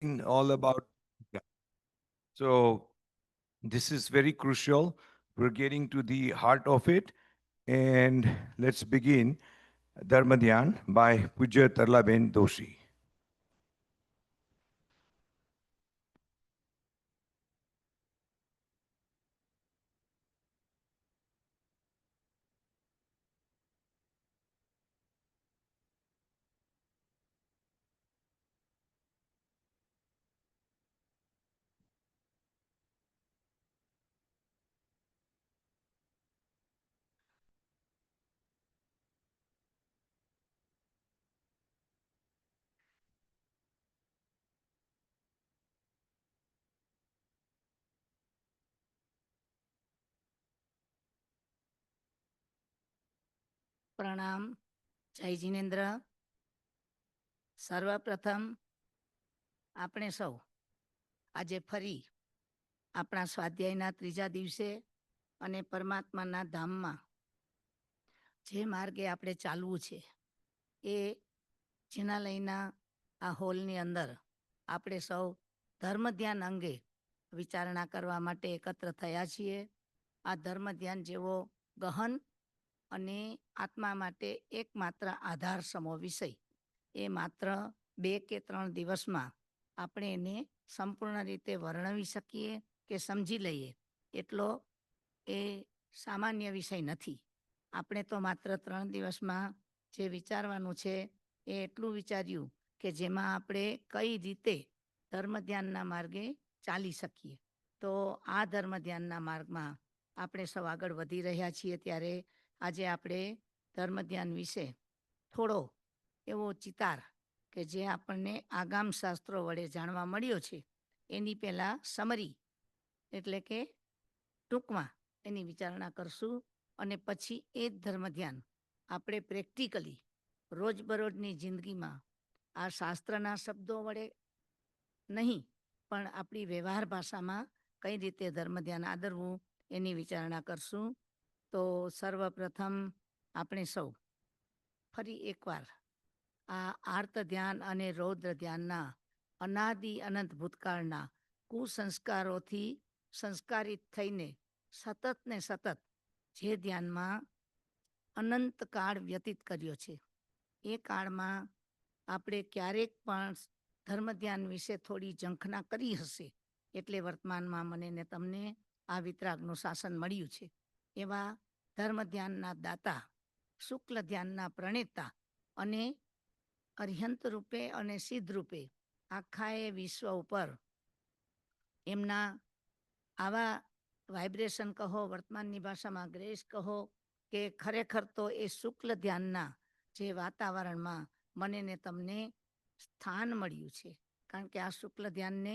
all about. Yeah. So this is very crucial. We're getting to the heart of it. And let's begin Dharmadhyan by Pujya Tarlaben Doshi. પ્રણામ. જય જીનેન્દ્ર. સર્વપ્રથમ આપણે સૌ આજે ફરી આપણા સ્વાધ્યાયના ત્રીજા દિવસે અને પરમાત્માના ધામમાં જે માર્ગે આપણે ચાલવું છે એ જિનાલયના આ હોલની અંદર આપણે સૌ ધર્મ ધ્યાન અંગે વિચારણા કરવા માટે એકત્ર થયા છીએ. આ ધર્મ ધ્યાન જેવો ગહન અને આત્મા માટે એકમાત્ર આધાર સમો વિષય એ માત્ર 2 કે 3 દિવસમાં આપણે એને સંપૂર્ણ રીતે વર્ણવી શકીએ કે સમજી લઈએ એટલો એ સામાન્ય વિષય નથી. આપણે તો માત્ર 3 દિવસમાં જે વિચારવાનું છે એ એટલું વિચાર્યું કે જેમાં આપણે કઈ રીતે ધર્મ ધ્યાનના માર્ગે ચાલી શકીએ. તો આ ધર્મ ધ્યાનના માર્ગમાં આપણે સૌ આગળ વધી રહ્યા છીએ ત્યારે આજે આપણે ધર્મ ધ્યાન વિશે થોડો એવો ચિતાર કે જે આપણને આગામ શાસ્ત્રો વડે જાણવા મળ્યો છે એની પહેલાં સમરી એટલે કે ટૂંકમાં એની વિચારણા કરશું અને પછી એ જ ધર્મ ધ્યાન આપણે પ્રેક્ટિકલી રોજબરોજની જિંદગીમાં આ શાસ્ત્રના શબ્દો વડે નહીં પણ આપણી વ્યવહાર ભાષામાં કઈ રીતે ધર્મ ધ્યાન આદરવું એની વિચારણા કરશું. તો સર્વપ્રથમ આપણે સૌ ફરી એકવાર આ આર્ત ધ્યાન અને રૌદ્ર ધ્યાનના અનાદિ અનંત ભૂતકાળના કુસંસ્કારોથી સંસ્કારિત થઈને સતત ને સતત જે ધ્યાનમાં અનંત કાળ વ્યતીત કર્યો છે એ કાળમાં આપણે ક્યારેક પણ ધર્મ ધ્યાન વિશે થોડી ઝંખના કરી હશે એટલે વર્તમાનમાં મને ને તમને આ વિતરાગનું શાસન મળ્યું છે. એવા ધર્મ ધ્યાનના દાતા, શુક્લ ધ્યાનના પ્રણેતા અને અર્હંત રૂપે અને સિદ્ધ રૂપે આખાએ વિશ્વ ઉપર એમના આવા વાઇબ્રેશન કહો, વર્તમાનની ભાષામાં ગ્રેસ કહો કે ખરેખર તો એ શુક્લ ધ્યાનના જે વાતાવરણમાં મને ને તમને સ્થાન મળ્યું છે. કારણ કે આ શુક્લ ધ્યાનને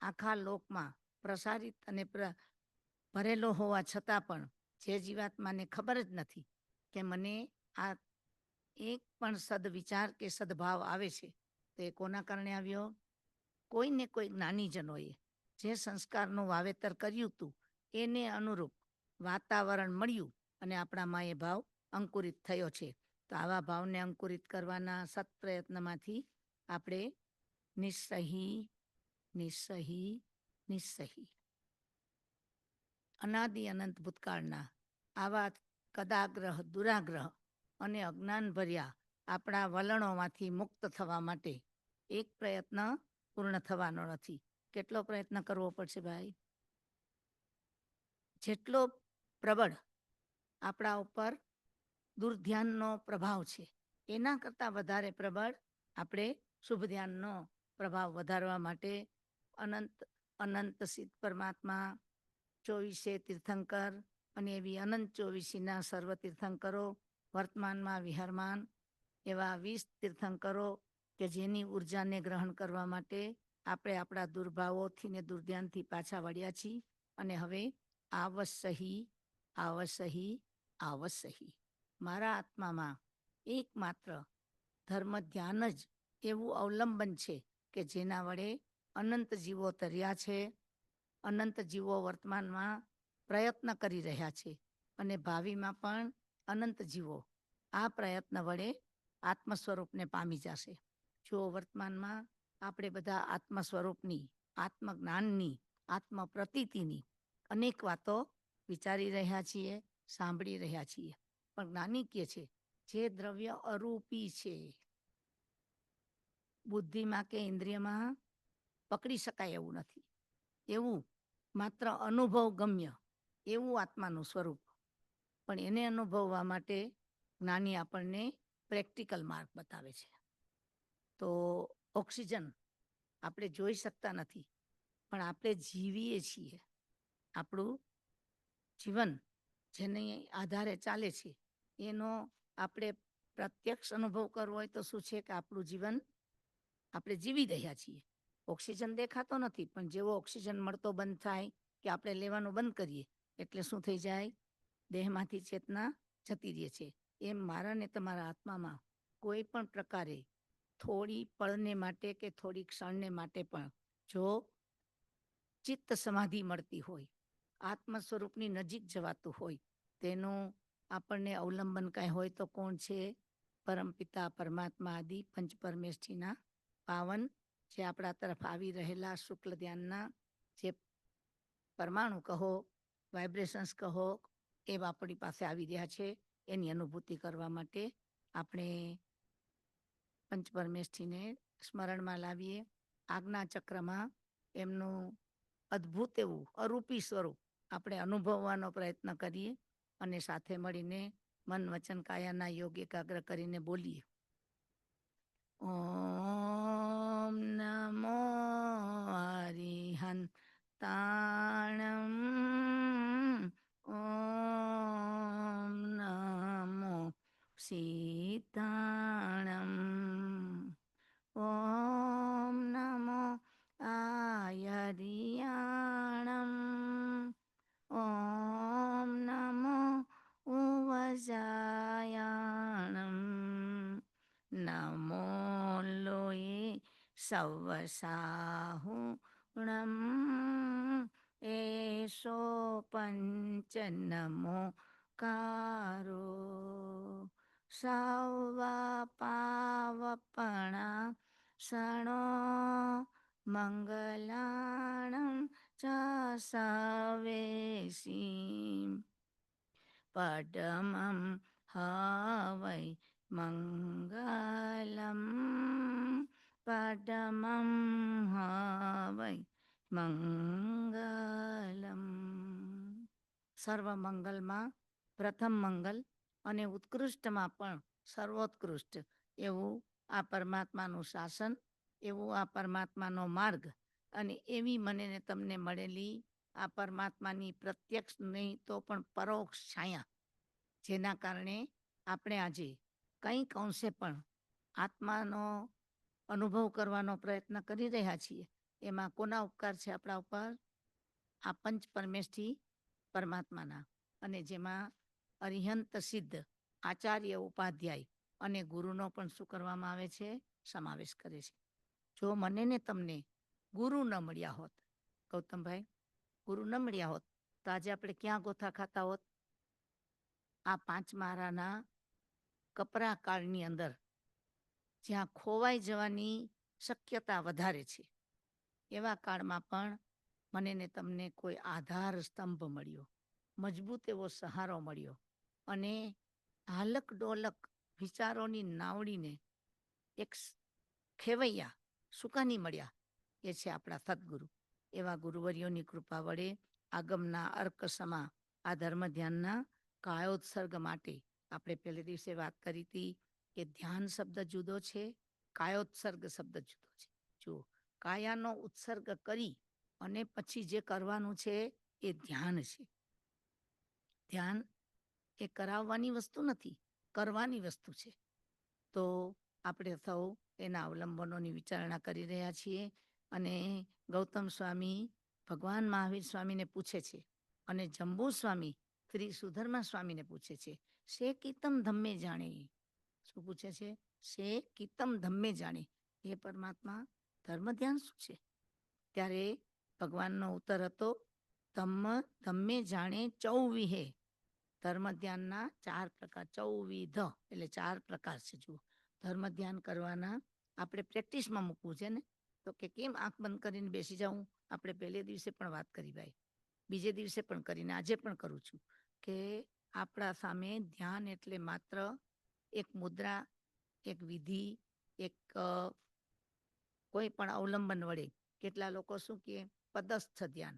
આખા લોકમાં પ્રસારિત અને ભરેલો હોવા છતાં પણ જે જીવાત્માને ખબર જ નથી કે મને આ એક પણ સદવિચાર કે સદભાવ આવે છે તો એ કોના કારણે આવ્યો? કોઈને કોઈ જ્ઞાનીજનોએ જે સંસ્કારનું વાવેતર કર્યું હતું એને અનુરૂપ વાતાવરણ મળ્યું અને આપણામાં એ ભાવ અંકુરિત થયો છે. તો આવા ભાવને અંકુરિત કરવાના સત્પ્રયત્નમાંથી આપણે નિસ્સહી નિસ્સહી નિસ્સહી અનાદિ અનંત ભૂતકાળના આવા કદાગ્રહ, દુરાગ્રહ અને અજ્ઞાન ભર્યા આપણા વલણોમાંથી મુક્ત થવા માટે એક પ્રયત્ન પૂર્ણ થવાનો નથી. કેટલો પ્રયત્ન કરવો પડશે ભાઈ? જેટલો પ્રબળ આપણા ઉપર દુર્ધ્યાનનો પ્રભાવ છે એના કરતાં વધારે પ્રબળ આપણે શુભ ધ્યાનનો પ્રભાવ વધારવા માટે અનંત અનંત સિદ્ધ પરમાત્મા, 24 તીર્થંકર અને એવી અનંત 24ના સર્વ તીર્થંકરો, વર્તમાનમાં વિહરમાન એવા 20 તીર્થંકરો કે જેની ઉર્જાને ગ્રહણ કરવા માટે આપણે આપણા દુર્ભાવોથી ને દુર્ધ્યાનથી પાછા વળ્યા છીએ અને હવે આવસહી આવસહી આવસહી મારા આત્મામાં એકમાત્ર ધર્મ ધ્યાન જ એવું અવલંબન છે કે જેના વડે અનંત જીવો તર્યા છે, અનંત જીવો વર્તમાનમાં પ્રયત્ન કરી રહ્યા છે અને ભાવિમાં પણ અનંત જીવો આ પ્રયત્ન વડે આત્મ સ્વરૂપને પામી જશે. જો વર્તમાનમાં આપણે બધા આત્મ સ્વરૂપની, આત્મજ્ઞાનની, આત્મ પ્રતીતિની અનેક વાતો વિચારી રહ્યા છીએ, સાંભળી રહ્યા છીએ. પણ જ્ઞાની કહે છે જે દ્રવ્ય અરૂપી છે, બુદ્ધિમાં કે ઇન્દ્રિયમાં પકડી શકાય એવું નથી, એવું માત્ર અનુભવ ગમ્ય એવું આત્માનું સ્વરૂપ. પણ એને અનુભવવા માટે જ્ઞાની આપણને પ્રેક્ટિકલ માર્ગ બતાવે છે. તો ઓક્સિજન આપણે જોઈ શકતા નથી, પણ આપણે જીવીએ છીએ. આપણું જીવન જેને આધારે ચાલે છે એનો આપણે પ્રત્યક્ષ અનુભવ કરવો હોય તો શું છે કે આપણું જીવન આપણે જીવી રહ્યા છીએ. ઓક્સિજન દેખાતો નથી, પણ જેવો ઓક્સિજન મળતો બંધ થાય કે આપણે લેવાનું બંધ કરીએ એટલે શું થઈ જાય? દેહમાંથી ચેતના જતી રહે છે. એમ મારા ને તમારા આત્મામાં કોઈ પણ પ્રકારે થોડી પળને માટે કે થોડી ક્ષણને માટે પણ જો ચિત્ત સમાધિ મળતી હોય, આત્મ સ્વરૂપની નજીક જવાતું હોય, તેનું આપણને અવલંબન કાંઈ હોય તો કોણ છે? પરમપિતા પરમાત્મા આદિ પંચ પરમેષ્ઠીના પાવન જે આપણા તરફ આવી રહેલા શુક્લ ધ્યાનના જે પરમાણુ કહો, વાઇબ્રેશન્સ કહો, એવા આપણી પાસે આવી રહ્યા છે. એની અનુભૂતિ કરવા માટે આપણે પંચ પરમેષ્ઠીને સ્મરણમાં લાવીએ. આજ્ઞા ચક્રમાં એમનું અદ્ભુત એવું અરૂપી સ્વરૂપ આપણે અનુભવવાનો પ્રયત્ન કરીએ અને સાથે મળીને મન વચન કાયાના યોગ એકાગ્ર કરીને બોલીએ. ઓમ નમો હરિહંતાણમ, ઓમ નમો સીતાણમ, ઓમ નમો આયરિયાણમ, ઓમ નમો ઉવજાયાણમ, નમો લોય સવસાહુણમ, એસો પંચ નમો કારો, સવ પાવપણા સણો મંગલાણં ચ સવેશી, પડમં હવૈ મંગલમ, પડમં હવૈ મંગલમ. સર્વ મંગલમાં પ્રથમ મંગલ અને ઉત્કૃષ્ટમાં પણ સર્વોત્કૃષ્ટ એવું આ પરમાત્માનું શાસન, એવું આ પરમાત્માનો માર્ગ અને એવી મને ને તમને મળેલી આ પરમાત્માની પ્રત્યક્ષ નહીં તો પણ પરોક્ષ છાયા, જેના કારણે આપણે આજે કંઈક અંશે પણ આત્માનો અનુભવ કરવાનો પ્રયત્ન કરી રહ્યા છીએ. એમાં કોના ઉપકાર છે આપણા ઉપર? આ પંચ પરમેષ્ઠી પરમાત્માના, અને જેમાં અરિહંત સિદ્ધ આચાર્ય ઉપાધ્યાય અને ગુરુનો પણ શું કરવામાં આવે છે? સમાવેશ કરે છે. જો મને ને તમને ગુરુ ન મળ્યા હોત, ગૌતમભાઈ, ગુરુ ન મળ્યા હોત તો આજે આપણે ક્યાં ગોથા ખાતા હોત? આ પાંચ મારાના કપરા કાળની અંદર, જ્યાં ખોવાઈ જવાની શક્યતા વધારે છે, એવા કાળમાં પણ મને ને તમને કોઈ આધાર સ્તંભ મળ્યો, મજબૂત એવો સહારો મળ્યો અને હાલક ડોલક વિચારોની નાવડીને એક ખેવૈયા સુકાની મળ્યા. એ છે આપણા સદગુરુ. એવા ગુરુવર્યોની કૃપા વડે આગમના અર્કસમા આ ધર્મ ધ્યાનના કાયોત્સર્ગ માટે આપણે પહેલે દિવસે વાત કરી હતી કે ધ્યાન શબ્દ જુદો છે, કાયોત્સર્ગ શબ્દ જુદો છે. જુઓ, કાયાનો ઉત્સર્ગ કરી અને પછી જે કરવાનું છે એ ધ્યાન છે. ધ્યાન એ કરાવવાની વસ્તુ નથી, કરવાની વસ્તુ છે. તો આપણે સૌ એના અવલંબનોની વિચારણા કરી રહ્યા છીએ. અને ગૌતમ સ્વામી ભગવાન મહાવીર સ્વામીને પૂછે છે અને જંબુ સ્વામી શ્રી સુધર્મા સ્વામીને પૂછે છે, શે કીતમ ધમ્મે જાણે. શું પૂછે છે? શે કીતમ ધમ્મે જાણે. એ પરમાત્મા ધર્મ ધ્યાન શું છે? ત્યારે ભગવાનનો ઉત્તર હતો, ધમ્મે જાણે ચૌવિહે. ધર્મ ધ્યાનના 4 પ્રકાર, ચૌવિધ એટલે 4 પ્રકાર છે. જુઓ, ધર્મ ધ્યાન કરવાના આપણે પ્રેક્ટિસમાં મૂકવું છે ને, તો કે કેમ આંખ બંધ કરીને બેસી જાઉં? આપણે પહેલે દિવસે પણ વાત કરી ભાઈ, બીજે દિવસે પણ કરીને આજે પણ કરું છું કે આપણા સામે ધ્યાન એટલે માત્ર એક મુદ્રા, એક વિધિ, એક કોઈ પણ અવલંબન વડે. કેટલા લોકો શું કહે? પદસ્થ ધ્યાન.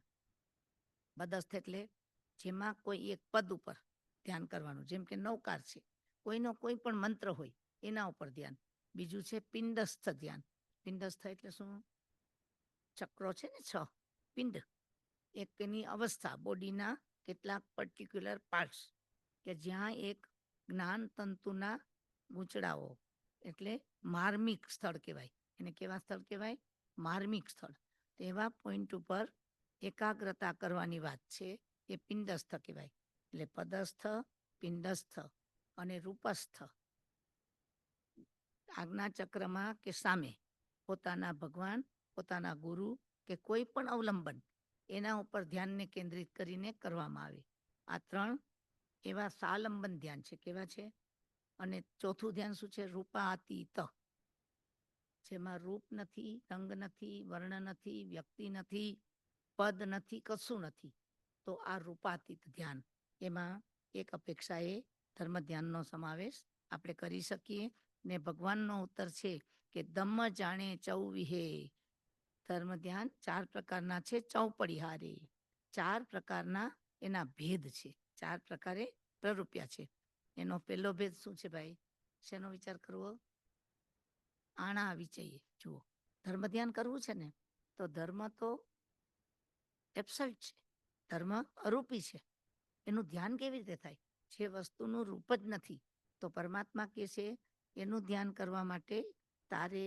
પદસ્થ એટલે જેમાં કોઈ એક પદ ઉપર ધ્યાન કરવાનું, જેમ કે નૌકાર છે, કોઈનો કોઈ પણ મંત્ર હોય એના ઉપર ધ્યાન. બીજું છે પિંડસ્થ ધ્યાન. પિંડસ્થ એટલે શું? ચક્રો છે ને 6 પિંડ, એક એની અવસ્થા, બોડીના કેટલાક પર્ટિક્યુલર પાર્ટ્સ કે જ્યાં એક જ્ઞાન તંતુના ગૂંચડાઓ એટલે માર્મિક સ્થળ કહેવાય. એને કેવા સ્થળ કહેવાય? માર્મિક સ્થળ. તેવા પોઈન્ટ ઉપર એકાગ્રતા કરવાની વાત છે, એ પિંડસ્થ કહેવાય. એટલે પદસ્થ, પિંડસ્થ અને રૂપસ્થ. આજ્ઞા ચક્રમાં કે સામે પોતાના ભગવાન, પોતાના ગુરુ કે કોઈ પણ અવલંબન એના ઉપર ધ્યાનને કેન્દ્રિત કરીને કરવામાં આવે. આ 3 એવા સાલંબન ધ્યાન છે. કેવા છે? અને ચોથું ધ્યાન શું છે? રૂપાતીત, જેમાં રૂપ નથી, રંગ નથી, વર્ણ નથી, વ્યક્તિ નથી, પદ નથી, કશું નથી. તો આ રૂપાતીત ધ્યાન, એમાં એક અપેક્ષાએ ધર્મ ધ્યાનનો સમાવેશ આપણે કરી શકીએ. ને ભગવાનનો ઉત્તર છે કે ધમ્મ જાણે ચૌ વિહે. ધર્મ ધ્યાન 4 પ્રકારના છે, ચૌપડિહારે. 4 પ્રકારના એના ભેદ છે, 4 પ્રકારે પ્રરૂપ્યા છે. એનો પહેલો ભેદ શું છે ભાઈ? શેનો વિચાર કરવો? આણા વિચય. જુઓ, ધર્મ ધ્યાન કરવું છે ને, તો ધર્મ તો એબ્સોલ્યુટ છે, ધર્મ અરૂપી છે. એનું ધ્યાન કેવી રીતે થાય? જે વસ્તુનું રૂપ જ નથી. તો પરમાત્મા કહે છે એનું ધ્યાન કરવા માટે તારે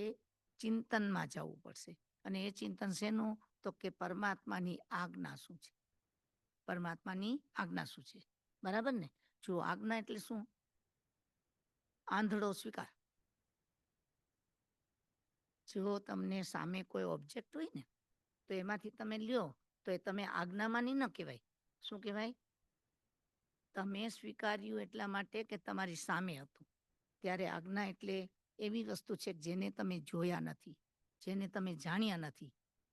ચિંતનમાં જવું પડશે. અને એ ચિંતન શેનું? તો કે પરમાત્માની આજ્ઞા શું છે? પરમાત્માની આજ્ઞા શું છે? બરાબર ને? જો આજ્ઞા એટલે શું? આંધળો સ્વીકાર. જો તમને સામે કોઈ ઓબ્જેક્ટ હોય ને, તો એમાંથી તમે લ્યો તો એ તમે આજ્ઞામાંની ન કહેવાય. શું કહેવાય? તમે સ્વીકાર્યું એટલા માટે કે તમારી સામે હતું. ત્યારે આજ્ઞા એટલે એવી વસ્તુ છે જેને તમે જોયા નથી, જેને તમે જાણ્યા નથી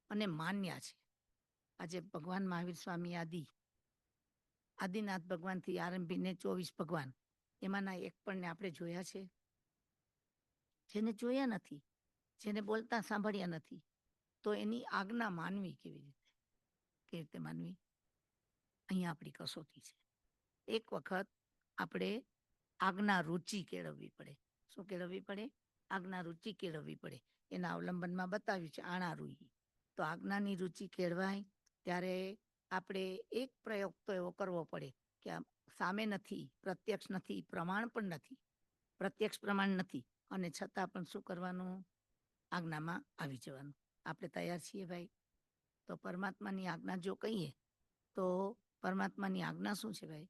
અને માન્યા છે. આજે ભગવાન મહાવીર સ્વામી આદિનાથ ભગવાનથી આરંભીને 24 ભગવાન, એમાંના એક પણને આપણે જોયા છે? જેને જોયા નથી, જેને બોલતા સાંભળ્યા નથી, તો એની આજ્ઞા માનવી કેવી રીતે? કેવી રીતે માનવી? અહીંયા આપણી કસોટી છે. એક વખત આપણે આજ્ઞા રુચિ કેળવવી પડે. શું કેળવવી પડે? આજ્ઞા રુચિ કેળવવી પડે. એના અવલંબનમાં બતાવ્યું છે આણારૂહી. તો આજ્ઞાની રુચિ કેળવાય ત્યારે આપણે એક પ્રયોગ તો એવો કરવો પડે કે સામે નથી, પ્રત્યક્ષ નથી, પ્રમાણ પણ નથી, પ્રત્યક્ષ પ્રમાણ નથી, અને છતાં પણ શું કરવાનું? આજ્ઞામાં આવી જવાનું. આપણે તૈયાર છીએ ભાઈ? તો પરમાત્માની આજ્ઞા જો કહીએ તો પરમાત્માની આજ્ઞા શું છે ભાઈ?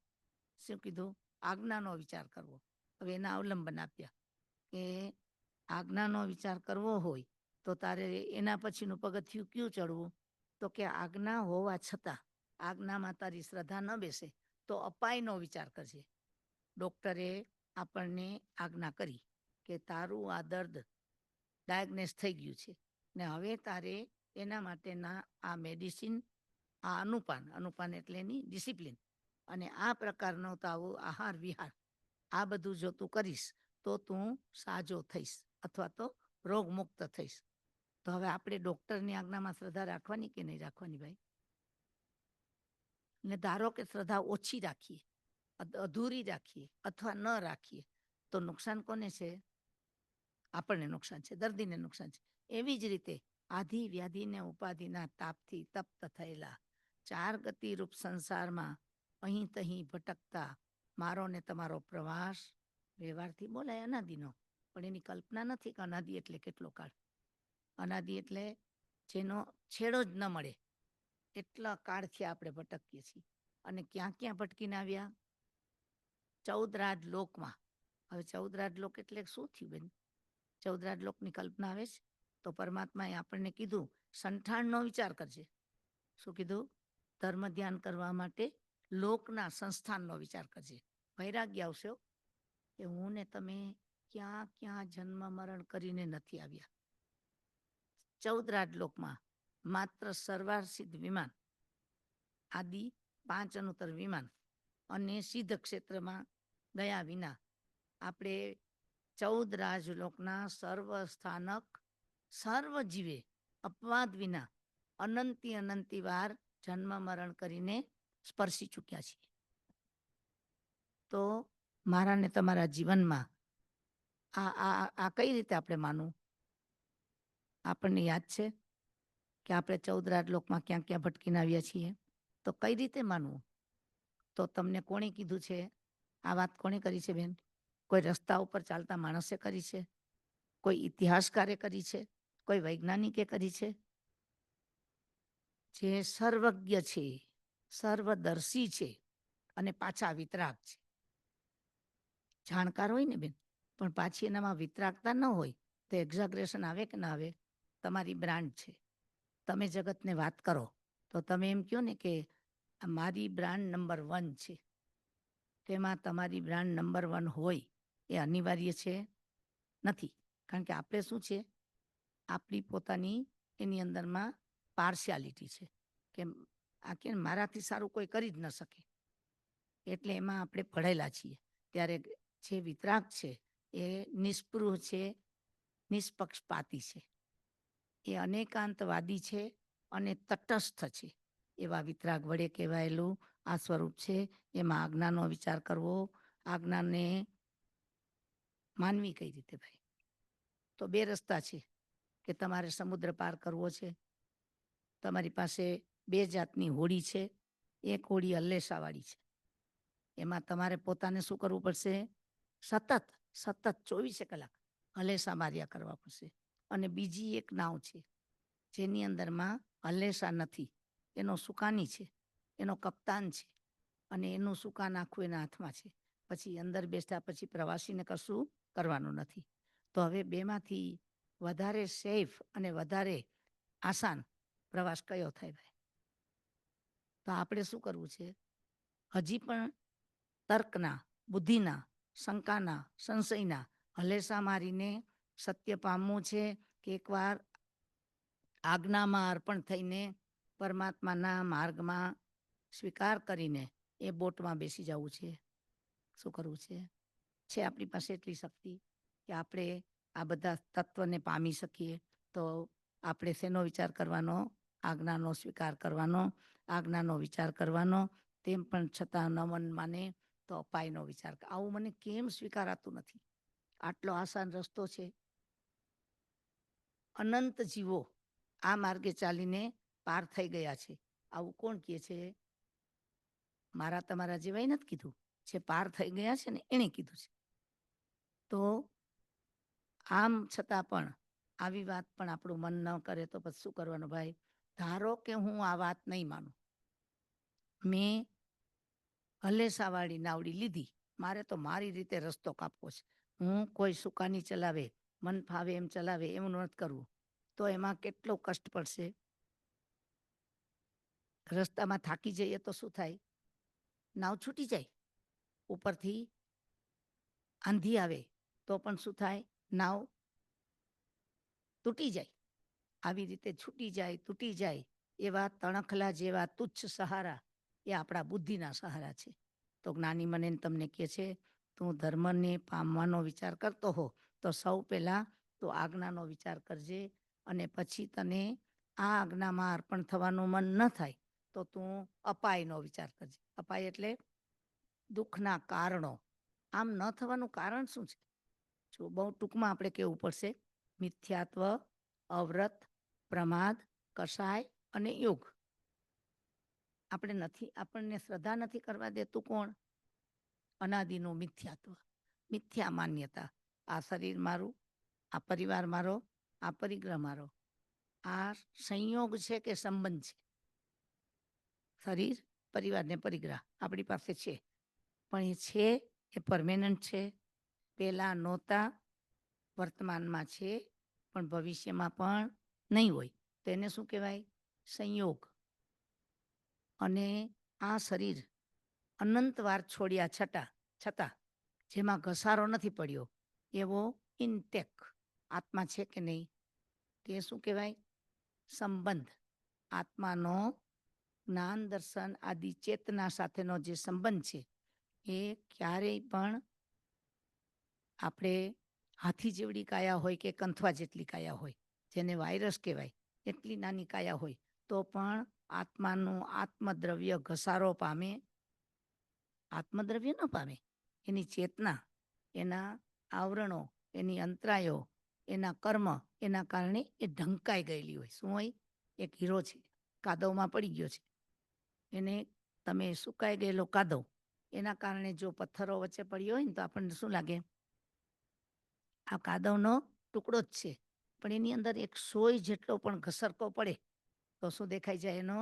શું કીધું? આજ્ઞાનો વિચાર કરવો. હવે એના અવલંબન આપ્યા કે આજ્ઞાનો વિચાર કરવો હોય તો તારે એના પછીનું પગથિયું કયું ચડવું? તો કે આજ્ઞા હોવા છતાં આજ્ઞામાં તારી શ્રદ્ધા ન બેસે તો અપાયનો વિચાર કરજે. ડૉક્ટરે આપણને આજ્ઞા કરી કે તારું આ દર્દ ડાયગ્નેસ થઈ ગયું છે ને હવે તારે એના માટેના આ મેડિસિન, આ અનુપાન એટલે એની ડિસિપ્લિન, અને આ પ્રકારનો તાવો આહાર વિહાર, આ બધું જો તું કરીશ તો તું સાજો થઈશ અથવા તો રોગમુક્ત થઈશ. તો હવે આપણે ડૉક્ટરની આજ્ઞામાં શ્રદ્ધા રાખવાની કે નહીં રાખવાની ભાઈ? ને ધારો કે શ્રદ્ધા ઓછી રાખીએ, અધૂરી રાખીએ અથવા ન રાખીએ, તો નુકસાન કોને છે? આપણને નુકસાન છે, દર્દીને નુકસાન છે. એવી જ રીતે આધિ વ્યાધિને ઉપાધિના તાપથી તપ્ત થયેલા 4 ગતિરૂપ સંસારમાં અહીં તહીં ભટકતા મારો ને તમારો પ્રવાસ વ્યવહારથી બોલાય અનાદિનો, પણ એની કલ્પના નથી કે અનાદિ એટલે કેટલો કાળ. અનાદિ એટલે જેનો છેડો જ ન મળે એટલા કાળથી આપણે ભટકીએ છીએ. અને ક્યાં ક્યાં ભટકીને આવ્યા? 14 રાજ લોકમાં. હવે 14 રાજ લોક એટલે શું થયું બેન? 14 રાજ લોકની કલ્પના આવે છે? તો પરમાત્માએ આપણને કીધું સંઠાણનો વિચાર કરજે. શું કીધું? ધર્મ ધ્યાન કરવા માટે લોકના સંસ્થાનનો વિચાર કરજે. વૈરાગ્ય આવશે કે હું ને તમે ક્યાં ક્યાં જન્મ મરણ કરીને નથી આવ્યા. 14 રાજલોકમાં માત્ર સરવાર સિદ્ધ વિમાન આદિ 5 અનુત્તર વિમાન અને સિદ્ધ ક્ષેત્રમાં ગયા વિના આપણે 14 રાજલોકના સર્વ સ્થાનક સર્વ જીવે અપવાદ વિના અનંતી વાર જન્મ મરણ કરીને સ્પર્શી ચૂક્યા છીએ. તો મારા ને તમારા જીવનમાં આ કઈ રીતે આપણે માનવું? આપણને યાદ છે કે આપણે 14 રાજલોકમાં ક્યાં ક્યાં ભટકીને આવ્યા છીએ? તો કઈ રીતે માનવું? તો તમને કોણે કીધું છે? આ વાત કોણે કરી છે બેન? કોઈ રસ્તા ઉપર ચાલતા માણસે કરી છે? કોઈ ઇતિહાસકારે કરી છે? કોઈ વૈજ્ઞાનિકે કરી છે? જે સર્વજ્ઞ છે, સર્વદર્શી છે અને પાછા વિતરાગ છે. જાણકાર હોય ને બેન, પણ પાછી એનામાં વિતરાગતા ન હોય તો એક્ઝાગ્રેશન આવે કે ના આવે? તમારી બ્રાન્ડ છે, તમે જગતને વાત કરો તો તમે એમ કહો ને કે આ મારી બ્રાન્ડ નંબર 1 છે. તેમાં તમારી બ્રાન્ડ નંબર 1 હોય એ અનિવાર્ય છે નથી. કારણ કે આપણે શું છે, આપણી પોતાની એની અંદરમાં પાર્શિયાલિટી છે કે આ કે મારાથી સારું કોઈ કરી જ ન શકે, એટલે એમાં આપણે ભળેલા છીએ. ત્યારે જે વિતરાગ છે એ નિષ્પૃહ છે, નિષ્પક્ષપાતી છે, એ અનેકાંતવાદી છે અને તટસ્થ છે. એવા વિતરાગ વડે કહેવાયેલું આ સ્વરૂપ છે. એમાં આજ્ઞાનો વિચાર કરવો, આજ્ઞાને માનવી કઈ રીતે ભાઈ? તો 2 રસ્તા છે કે તમારે સમુદ્ર પાર કરવો છે. તમારી પાસે 2 જાતની હોડી છે. એક હોડી હલ્લેસાવાળી છે, એમાં તમારે પોતાને શું કરવું પડશે? સતત 24 કલાક હલેસા માર્યા કરવા પડશે. અને બીજી એક નાવ છે જેની અંદરમાં હલેસા નથી, એનો સુકાની છે, એનો કપ્તાન છે અને એનું સુકાન આખું એના હાથમાં છે. પછી અંદર બેસતા પછી પ્રવાસીને કશું કરવાનું નથી. તો હવે બેમાંથી વધારે સેફ અને વધારે આસાન પ્રવાસ કયો થાય ભાઈ? તો આપણે શું કરવું છે? હજી પણ તર્કના, બુદ્ધિના, શંકાના, સંશયના હલેસા મારીને સત્ય પામવું છે કે એકવાર આજ્ઞામાં અર્પણ થઈને પરમાત્માના માર્ગમાં સ્વીકાર કરીને એ બોટમાં બેસી જવું છે? શું કરવું છે? છે આપણી પાસે એટલી શક્તિ કે આપણે આ બધા તત્વને પામી શકીએ? તો આપણે શેનો વિચાર કરવાનો? આજ્ઞાનો સ્વીકાર કરવાનો, આજ્ઞાનો વિચાર કરવાનો. તેમ પણ છતાં ન મન માને તો અપાયનો વિચાર. આવું મને કેમ સ્વીકારાતું નથી? આટલો આસાન રસ્તો છે. અનંત જીવો આ માર્ગે ચાલીને પાર થઈ ગયા છે. આવું કોણ કહે છે? મારા તમારા જેવાય નથી કીધું, જે પાર થઈ ગયા છે ને એણે કીધું છે. તો આમ છતાં પણ આવી વાત પણ આપણું મન ન કરે તો પછી શું કરવાનું ભાઈ? ધારો કે હું આ વાત નહીં માનું, મેં હલેસાવાળી નાવડી લીધી, મારે તો મારી રીતે રસ્તો કાપવો છે. હું કોઈ સુકાની ચલાવે, મન ફાવે એમ ચલાવે એવું નથી કરવું. તો એમાં કેટલો કષ્ટ પડશે. રસ્તામાં થાકી જઈએ તો શું થાય? નાવ છૂટી જાય. ઉપરથી આંધી આવે તો પણ શું થાય? નાવ તૂટી જાય. આવી રીતે છૂટી જાય, તૂટી જાય એવા તણખલા જેવા તુચ્છ સહારા એ આપણા બુદ્ધિના સહારા છે. તો જ્ઞાની મને તમને કહે છે, તું ધર્મને પામવાનો વિચાર કરતો હો તો સૌ પહેલાં તું આજ્ઞાનો વિચાર કરજે, અને પછી તને આ આજ્ઞામાં અર્પણ થવાનું મન ન થાય તો તું અપાયનો વિચાર કરજે. અપાય એટલે દુઃખના કારણો. આમ ન થવાનું કારણ શું છે? જો બહુ ટૂંકમાં આપણે કહેવું પડશે: મિથ્યાત્વ, અવ્રત, પ્રમાદ, કષાય અને યોગ. આપણને શ્રદ્ધા નથી કરવા દેતું કોણ? અનાદિનું મિથ્યાત્વ, મિથ્યા માન્યતા. આ શરીર મારું, આ પરિવાર મારો, આ પરિગ્રહ મારો. આ સંયોગ છે કે સંબંધ છે? શરીર, પરિવાર ને પરિગ્રહ આપણી પાસે છે, પણ એ છે એ પરમેનન્ટ છે? પહેલાં નહોતા, વર્તમાનમાં છે, પણ ભવિષ્યમાં પણ નહીં હોય. તો એને શું કહેવાય? સંયોગ. અને આ શરીર અનંતવાર છોડ્યા છતાં જેમાં ઘસારો નથી પડ્યો એવો ઇન્ટેક આત્મા છે કે નહીં? તે શું કહેવાય? સંબંધ, આત્માનો જ્ઞાન દર્શન આદિ ચેતના સાથેનો જે સંબંધ છે એ ક્યારેય પણ આપણે હાથી જેવડી કાયા હોય કે કંથવા જેટલી કાયા હોય, જેને વાયરસ કહેવાય, એટલી નાની કાયા હોય તો પણ આત્માનું આત્મદ્રવ્ય ઘસારો પામે, આત્મદ્રવ્ય ન પામે. એની ચેતના, એના આવરણો, એની અંતરાયો, એના કર્મ, એના કારણે એ ઢંકાઈ ગયેલી હોય. શું હોય? એક હીરો છે, કાદવમાં પડી ગયો છે. એને તમે સુકાઈ ગયેલો કાદવ, એના કારણે જો પથ્થરો વચ્ચે પડ્યો હોય ને તો આપણને શું લાગે? આ કાદવનો ટુકડો જ છે, પણ એની અંદર એક સોય જેટલો પણ ઘસરકો પડે તો શું દેખાઈ જાય? એનો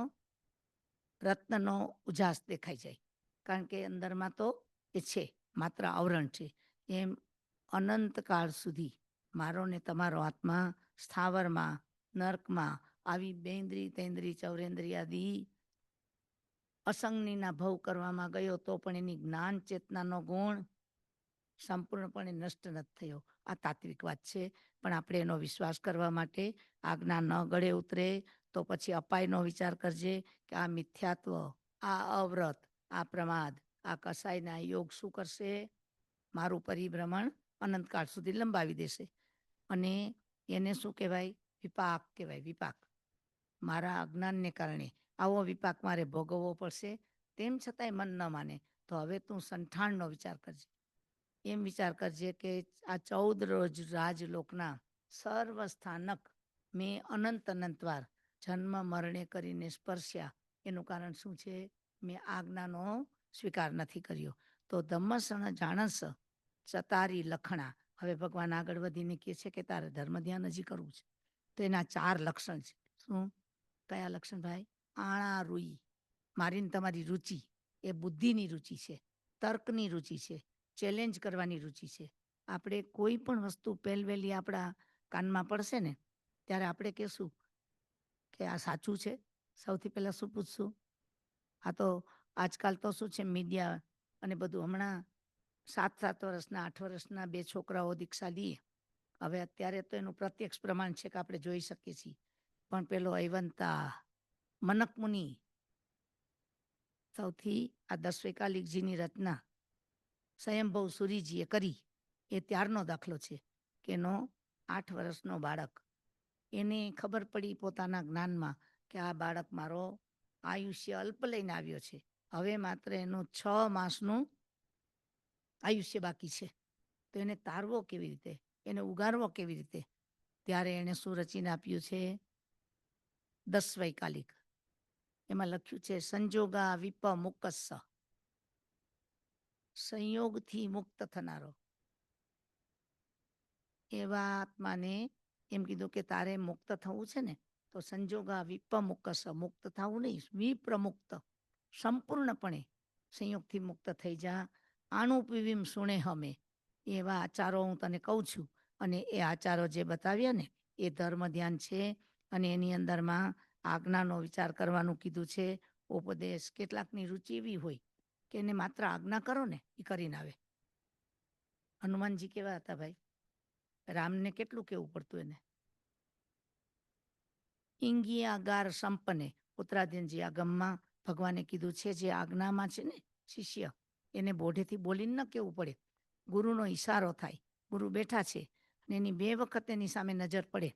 રત્નનો ઉજાસ દેખાઈ જાય. કારણ કે અંદરમાં તો એ છે, માત્ર આવરણ છે. એમ અનંતકાળ સુધી મારો ને તમારો આત્મા સ્થાવરમાં, નર્કમાં આવી બેન્દ્રી તેન્દ્રી ચૌરેન્દ્રી આદિ અસંગનીના ભવ કરવામાં ગયો તો પણ એની જ્ઞાન ચેતનાનો ગુણ સંપૂર્ણપણે નષ્ટ નથી થયો. આ તાત્વિક વાત છે, પણ આપણે એનો વિશ્વાસ કરવા માટે આજ્ઞા ન ગળે ઉતરે તો પછી અપાયનો વિચાર કરજે કે આ મિથ્યાત્વ, આ અવ્રત, આ પ્રમાદ, આ કસાયના યોગ શું કરશે? મારું પરિભ્રમણ અનંતકાળ સુધી લંબાવી દેશે. અને એને શું કહેવાય? વિપાક કહેવાય. વિપાક. મારા અજ્ઞાનને કારણે આવો વિપાક મારે ભોગવવો પડશે. તેમ છતાંય મન ન માને તો હવે તું સંઠાણનો વિચાર કરજે. એમ વિચાર કરજે કે આ 14 રોજ રાજલોકના સર્વ સ્થાનક મેં અનંત વાર જન્મ મરણે કરીને સ્પર્શ્યા. એનું કારણ શું છે? મેં આજ્ઞાનો સ્વીકાર નથી કર્યો. તો ધમ્મસણ જાણસ ચતારી લખણા. હવે ભગવાન આગળ વધીને કહે છે કે તારે ધર્મ ધ્યાન હજી કરવું છે. તો એના 4 લક્ષણ છે. શું? કયા લક્ષણ ભાઈ? આણા રૂઈ. મારી ને તમારી રુચિ એ બુદ્ધિની રુચિ છે, તર્કની રુચિ છે, ચેલેન્જ કરવાની રુચિ છે. આપણે કોઈ પણ વસ્તુ પહેલવેલી આપણા કાનમાં પડશે ને ત્યારે આપણે કહેશું કે આ સાચું છે. સૌથી પહેલાં શું પૂછશું? આ તો આજકાલ તો શું છે, મીડિયા અને બધું. હમણાં 7 વર્ષના 8 વર્ષના 2 છોકરાઓ દીક્ષા લઈએ. હવે અત્યારે તો એનું પ્રત્યક્ષ પ્રમાણ છે કે આપણે જોઈ શકીએ છીએ. પણ પેલો અયવંતા મનક મુનિ સૌથી આ 10 રચના સ્વયંભવ સુરીજીએ કરી એ ત્યારનો દાખલો છે કે એનો 8 વર્ષનો બાળક, એને ખબર પડી પોતાના જ્ઞાનમાં કે આ બાળક મારો આયુષ્ય અલ્પ લઈને આવ્યો છે. હવે માત્ર એનું 6 માસનું આયુષ્ય બાકી છે. તો એને તારવો કેવી રીતે? એને ઉગારવો કેવી રીતે? ત્યારે એણે શું રચીને આપ્યું છે? 10 વૈકાલિક. એમાં લખ્યું છે સંજોગા વિપમુક્કસ્સ, સંયોગથી મુક્ત થનારો. એવા આત્માને એમ કીધું કે તારે મુક્ત થવું છે ને તો સંજોગા વિપમુક્કસ્સ, મુક્ત થવું નહીં, વિપ્રમુક્ત, સંપૂર્ણપણે સંયોગથી મુક્ત થઈ જા. આણું પીવીમ સુણે હમે. એવા આચારો હું તને કહું છું. અને એ આચારો જે બતાવ્યા ને એ ધર્મ ધ્યાન છે. અને એની અંદરમાં આજ્ઞાનો વિચાર કરવાનું કીધું છે. ઉપદેશ કેટલાકની રુચિ એવી હોય કે એને માત્ર આજ્ઞા કરો ને એ કરીને આવે. હનુમાનજી કેવા હતા ભાઈ? રામને કેટલું કેવું પડતું એને? ઇંગિયાગાર સંપને ઉત્તરાધીનજી આગમમાં ભગવાને કીધું છે જે આજ્ઞામાં છે ને શિષ્ય એને બોઢેથી બોલીને ન કેવું પડે. ગુરુનો ઈશારો થાય, ગુરુ બેઠા છે અને એની 2 વખત એની સામે નજર પડે.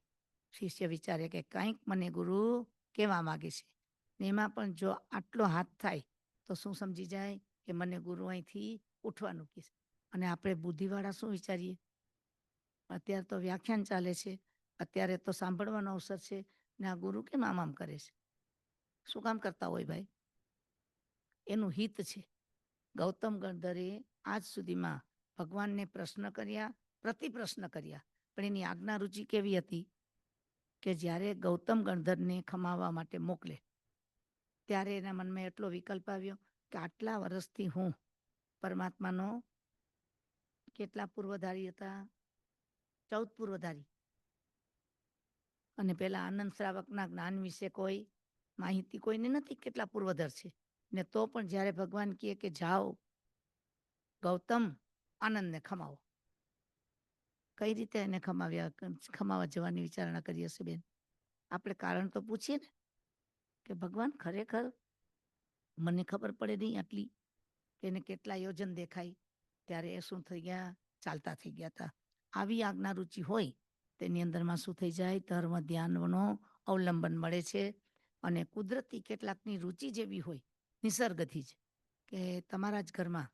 શિષ્ય વિચારે કે કંઈક મને ગુરુ કહેવા માગે છે. ને એમાં પણ જો આટલો હાથ થાય તો શું સમજી જાય કે મને ગુરુ અહીંથી ઉઠવાનું કહે છે. અને આપણે બુદ્ધિવાળા શું વિચારીએ? અત્યારે તો વ્યાખ્યાન ચાલે છે, અત્યારે તો સાંભળવાનો અવસર છે ને આ ગુરુ કેમ આમ કરે છે? શું કામ કરતા હોય ભાઈ? એનું હિત છે. ગૌતમ ગણધરે આજ સુધીમાં ભગવાનને પ્રશ્ન કર્યા, પ્રતિપ્રશ્ન કર્યા, પણ એની આજ્ઞા રુચિ કેવી હતી કે જ્યારે ગૌતમ ગણધરને ખમાવવા માટે મોકલે ત્યારે એના મનમાં એટલો વિકલ્પ આવ્યો કે આટલા વર્ષથી હું પરમાત્માનો કેટલા પૂર્વધારી હતા? 14 પૂર્વધારી. અને પેલા આનંદ શ્રાવકના જ્ઞાન વિશે કોઈ માહિતી કોઈને નથી કેટલા પૂર્વધર છે. ને તો પણ જ્યારે ભગવાન કહે કે જાઓ ગૌતમ આનંદને ખમાવો, કઈ રીતે એને ખમાવવા જવાની વિચારણા કરી હશે બેન? આપણે કારણ તો પૂછીએ ને કે ભગવાન ખરેખર મને ખબર પડે નહીં આટલી કે એને કેટલા યોજન દેખાય ત્યારે એ શું થઈ ગયા ચાલતા થઈ ગયા હતા. આવી આજ્ઞા રુચિ હોય તેની અંદરમાં શું થઈ જાય ધર્મ ધ્યાનનો અવલંબન મળે છે અને કુદરતી કેટલાકની રુચિ જેવી હોય નિસર્ગથી જ કે તમારા જ ઘરમાં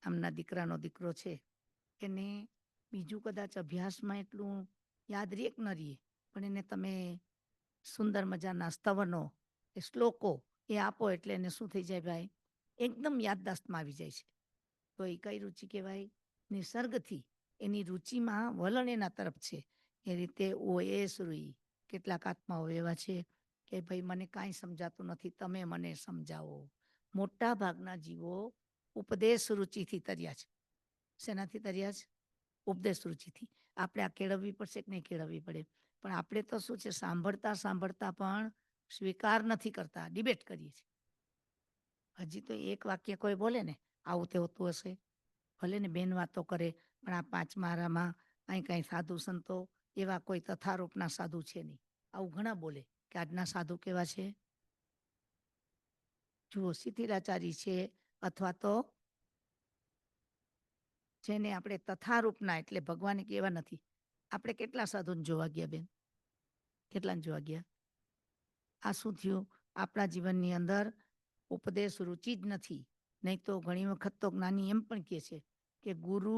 આમના દીકરાનો દીકરો છે એને બીજું કદાચ અભ્યાસમાં એટલું યાદ રહે કે ન રહે પણ એને તમે સુંદર મજાના સ્તવનો એ શ્લોકો એ આપો એટલે એને શું થઈ જાય ભાઈ એકદમ યાદદાસ્તમાં આવી જાય છે. તો એ કઈ રુચિ કહેવાય નિસર્ગથી એની રુચિમાં વલણ એના તરફ છે. એ રીતે ઓ એ સુરી કેટલાક આત્માઓ એવા છે કે ભાઈ મને કાંઈ સમજાતું નથી તમે મને સમજાવો. મોટા ભાગના જીવો ઉપદેશ રુચિથી તર્યા છે. શેનાથી તર્યા છે? ઉપદેશ રુચિથી. આપણે આ કેળવવી પડશે કે નહીં કેળવવી પડે પણ આપણે તો શું છે સાંભળતા સાંભળતા પણ સ્વીકાર નથી કરતા ડિબેટ કરીએ છીએ. હજી તો એક વાક્ય કોઈ બોલે ને આવું તે હોતું હશે ભલે ને બેન વાતો કરે પણ આ પાંચમારામાં અહીં કાંઈ સાધુ સંતો એવા કોઈ તથારૂપના સાધુ છે નહીં. આવું ઘણા બોલે કે આજના સાધુ કેવા છે જુઓ શિથિલાચારી છે અથવા તો જેને આપણે તથારૂપના એટલે ભગવાન કેવા નથી. આપણે કેટલા સાધુને જોવા ગયા બેન કેટલાને જોવા ગયા? આ શું થયું આપણા જીવનની અંદર ઉપદેશ રુચિ જ નથી. નહીં તો ઘણી વખત તો જ્ઞાની એમ પણ કહે છે કે ગુરુ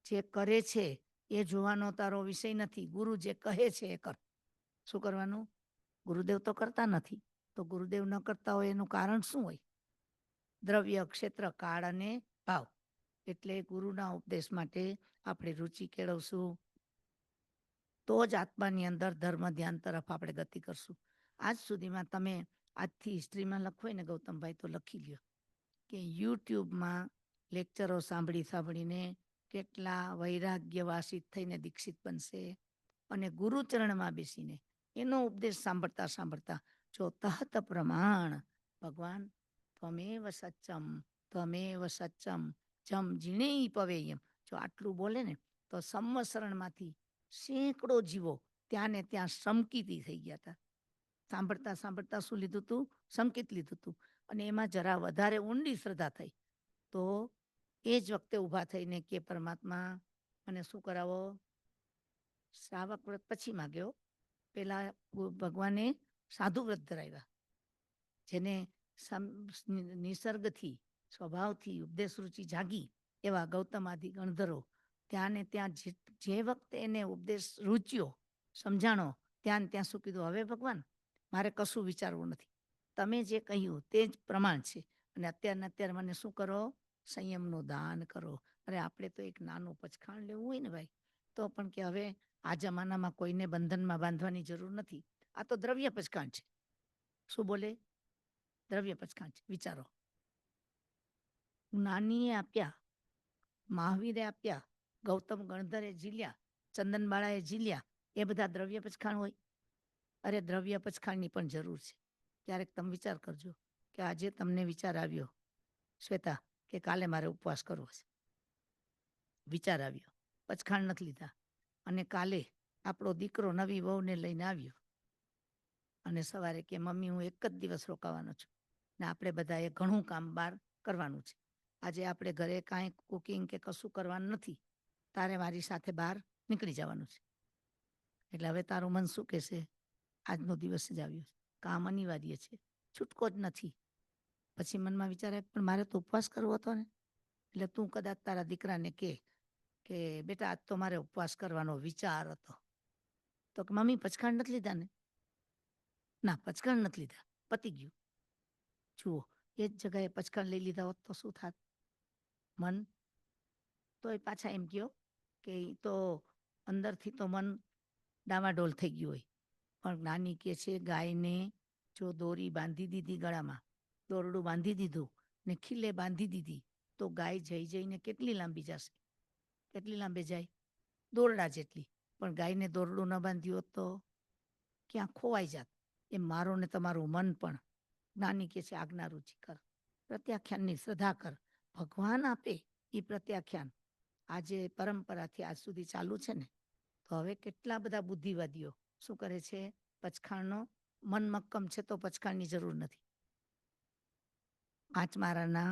જે કરે છે એ જોવાનો તારો વિષય નથી. ગુરુ જે કહે છે એ કર. શું કરવાનું? ગુરુદેવ તો કરતા નથી તો ગુરુદેવ ન કરતા હોય એનું કારણ શું હોય? દ્રવ્ય ક્ષેત્ર કાળ અને ભાવ. એટલે ગુરુના ઉપદેશ માટે આપણે રુચિ કેળવશું તો જ આત્માની અંદર ધર્મ ધ્યાન તરફ આપણે ગતિ કરશું. આજ સુધીમાં તમે આજથી હિસ્ટ્રીમાં લખો ને ગૌતમભાઈ તો લખી લ્યો કે યુટ્યુબમાં લેક્ચરો સાંભળીને કેટલા વૈરાગ્યવાસિત થઈને દીક્ષિત બનશે અને ગુરુચરણમાં બેસીને એનો ઉપદેશ સાંભળતા સાંભળતા જો તહત પ્રમાણ ભગવાન ત્વમેવ સચ્ચમ જમ જીણે પવેયમ જો આટલું બોલે ને તો સંવસરણમાંથી સેંકડો જીવો ત્યાં ને ત્યાં સમકીતી થઈ ગયા હતા. સાંભળતા સાંભળતા શું લીધું હતું? સંકેત લીધું હતું અને એમાં જરા વધારે ઊંડી શ્રદ્ધા થઈ તો એ જ વખતે ઊભા થઈને કે પરમાત્મા મને શું કરાવો? શ્રાવક વ્રત પછી માગ્યો. પેલા ભગવાને સાધુ વ્રત ધરાવ્યા જેને નિસર્ગથી સ્વભાવથી ઉપદેશ રુચિ જાગી એવા ગૌતમ આદિ ગણધરો ત્યાં ને ત્યાં જે વખતે એને ઉપદેશ રૂચ્યો સમજાણો ત્યાં ત્યાં શું કીધું હવે ભગવાન મારે કશું વિચારવું નથી. તમે જે કહ્યું તે જ પ્રમાણ છે અને અત્યારે મને શું કરો? સંયમનું દાન કરો. અરે આપણે તો એક નાનું પચખાણ લેવું હોય ને ભાઈ તો પણ કે હવે આ જમાનામાં કોઈને બંધનમાં બાંધવાની જરૂર નથી. આ તો દ્રવ્ય પચખાણ છે. શું બોલે? દ્રવ્ય પચખાણ છે. વિચારો જ્ઞાનીએ આપ્યા, મહાવીરે આપ્યા, ગૌતમ ગણધરે ઝીલ્યા, ચંદનબાળાએ ઝીલ્યા એ બધા દ્રવ્ય પચખાણ હોય? અરે દ્રવ્ય પચખાણની પણ જરૂર છે. ક્યારેક તમે વિચાર કરજો કે આજે તમને વિચાર આવ્યો શ્વેતા કે કાલે મારે ઉપવાસ કરવો છે. વિચાર આવ્યો, પચખાણ નથી લીધા અને કાલે આપણો દીકરો નવી વહુને લઈને આવ્યો અને સવારે કે મમ્મી હું એક જ દિવસ રોકાવાનો છું ને આપણે બધાએ ઘણું કામ બહાર કરવાનું છે. આજે આપણે ઘરે કાંઈ કુકિંગ કે કશું કરવાનું નથી. તારે મારી સાથે બહાર નીકળી જવાનું છે. એટલે હવે તારું મન શું કહેશે? આજનો દિવસ જ આવ્યો છે, કામ અનિવાર્ય છે, છૂટકો જ નથી. પછી મનમાં વિચારે પણ મારે તો ઉપવાસ કરવો હતો ને. એટલે તું કદાચ તારા દીકરાને કે બેટા આજ તો મારે ઉપવાસ કરવાનો વિચાર હતો તો કે મમ્મી પચખાણ નથી લીધા ને? ના પચખાણ નથી લીધા, પતી ગયું. જુઓ એ જ જગાએ પચખાણ લઈ લીધા હોત તો શું થાત? મન તો એ પાછા એમ કહો કે એ તો અંદરથી તો મન ડામાડોલ થઈ ગયું હોય પણ જ્ઞાની કહે છે ગાયને જો દોરી બાંધી દીધી ગળામાં, દોરડું બાંધી દીધું ને ખીલે બાંધી દીધી તો ગાય જઈને કેટલી લાંબી જશે? કેટલી લાંબે જાય? દોરડા જેટલી. પણ ગાયને દોરડું ન બાંધ્યું હોત તો ક્યાં ખોવાઈ જાત. એમ મારો ને તમારું મન પણ જ્ઞાની કહે છે આજ્ઞા રુચિ કર, પ્રત્યાખ્યાનની શ્રદ્ધા કર. ભગવાન આપે એ પ્રત્યાખ્યાન આજે પરંપરાથી આજ સુધી ચાલુ છે ને તો હવે કેટલા બધા બુદ્ધિવાદીઓ શું કરે છે? પચખાણનો મન મક્કમ છે તો પચખાણની જરૂર નથી. પાંચમારાના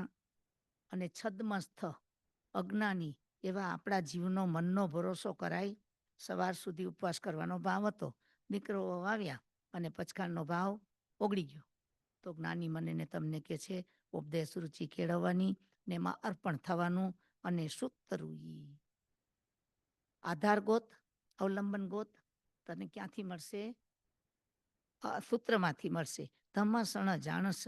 અને છદ્મસ્થ અજ્ઞાની એવા આપણા જીવનો મનનો ભરોસો કરાય. સવાર સુધી ઉપવાસ કરવાનો ભાવ હતો, દીકરો આવ્યા અને પચખાણનો ભાવ ઓગળી ગયો. તો જ્ઞાની મને ને તમને કે છે ઉપદેશ રુચિ કેળવવાની ને એમાં અર્પણ થવાનું અને સુપ્ત રૂઈ. આધાર ગોત, અવલંબન ગોત, તને ક્યાંથી મળશે? સૂત્રમાંથી મળશે. ધમ્મસણ જાણસ